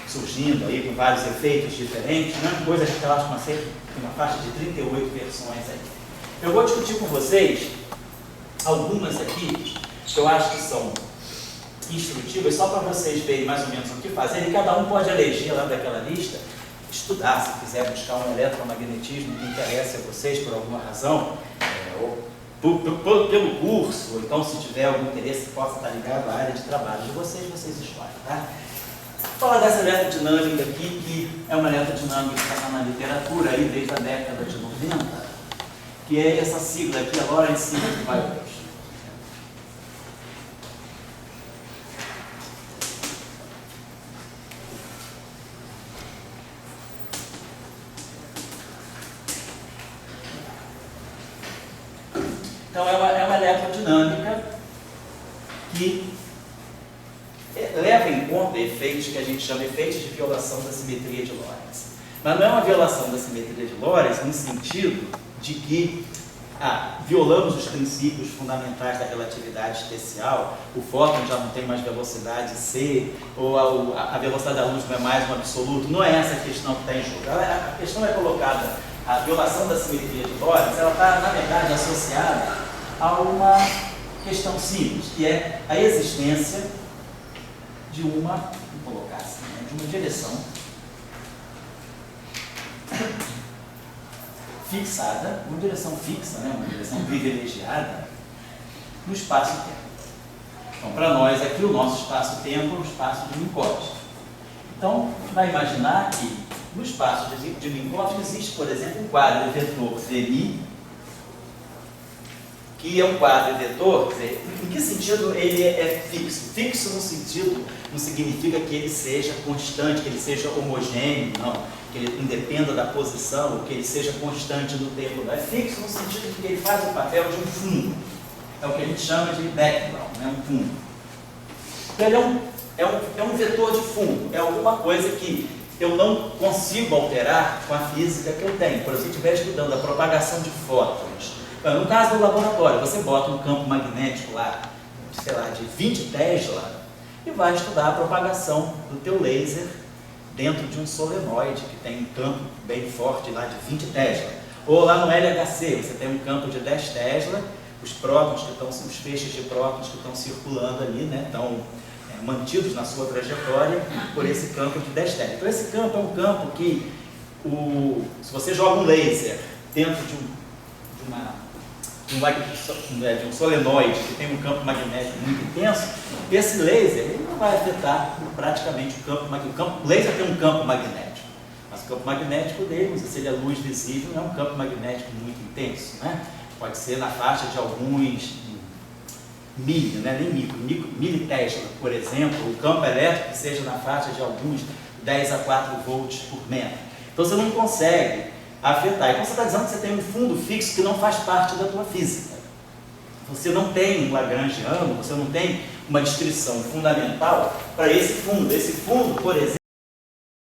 [SPEAKER 1] surgindo aí com vários efeitos diferentes, né? Coisas que eu acho que uma faixa de 38 versões aí. Eu vou discutir com vocês algumas aqui que eu acho que são instrutivas, só para vocês verem mais ou menos o que fazer, e cada um pode eleger lá daquela lista, estudar, se quiser buscar um eletromagnetismo que interesse a vocês por alguma razão, ou pelo curso, ou então se tiver algum interesse que possa estar ligado à área de trabalho de vocês, vocês escolhem, tá? Vou falar dessa eletrodinâmica aqui, que é uma eletrodinâmica que está na literatura aí desde a década de 90, que é essa sigla aqui, agora em cima de Vibration. Então, é uma eletrodinâmica que leva em conta efeitos que a gente chama de efeitos de violação da simetria de Lorentz. Mas não é uma violação da simetria de Lorentz no sentido de que violamos os princípios fundamentais da relatividade especial, o fóton já não tem mais velocidade c, ou a velocidade da luz não é mais um absoluto. Não é essa a questão que está em jogo. A questão é colocada, a violação da simetria de Lorentz, ela está, na verdade, associada a uma questão simples, que é a existência de uma, vou colocar assim, né, de uma direção fixada, uma direção fixa, né, uma direção privilegiada no espaço-tempo. Então, para nós aqui, o nosso espaço-tempo é um espaço de Minkowski. Então, vai imaginar que no espaço de Minkowski existe, por exemplo, um quadro vetor VI, que é um quadro vetor, quer dizer, em que sentido ele é fixo? Fixo no sentido, não significa que ele seja constante, que ele seja homogêneo, não, que ele independa da posição, ou que ele seja constante no tempo. Não é fixo no sentido de que ele faz o papel de um fundo. É o que a gente chama de background, né? Um fundo. Então ele é um vetor de fundo, é alguma coisa que eu não consigo alterar com a física que eu tenho. Por exemplo, se eu estiver estudando a propagação de fótons, no caso do laboratório, você bota um campo magnético lá, sei lá, de 20 Tesla, e vai estudar a propagação do teu laser dentro de um solenoide, que tem um campo bem forte lá de 20 Tesla. Ou lá no LHC, você tem um campo de 10 Tesla, os prótons que estão, os feixes de prótons que estão circulando ali, né, estão mantidos na sua trajetória por esse campo de 10 Tesla. Então esse campo é um campo que, se você joga um laser dentro de um solenoide que tem um campo magnético muito intenso, esse laser ele não vai afetar praticamente o campo magnético. O laser tem um campo magnético, mas o campo magnético dele, se ele é luz visível, não é um campo magnético muito intenso, né? Pode ser na faixa de alguns nem militesla, por exemplo, o campo elétrico que seja na faixa de alguns 10 a 4 volts por metro. Então você não consegue afetar. Então você está dizendo que você tem um fundo fixo que não faz parte da tua física. Você não tem um lagrangiano, você não tem uma descrição fundamental para esse fundo. Esse fundo, por exemplo,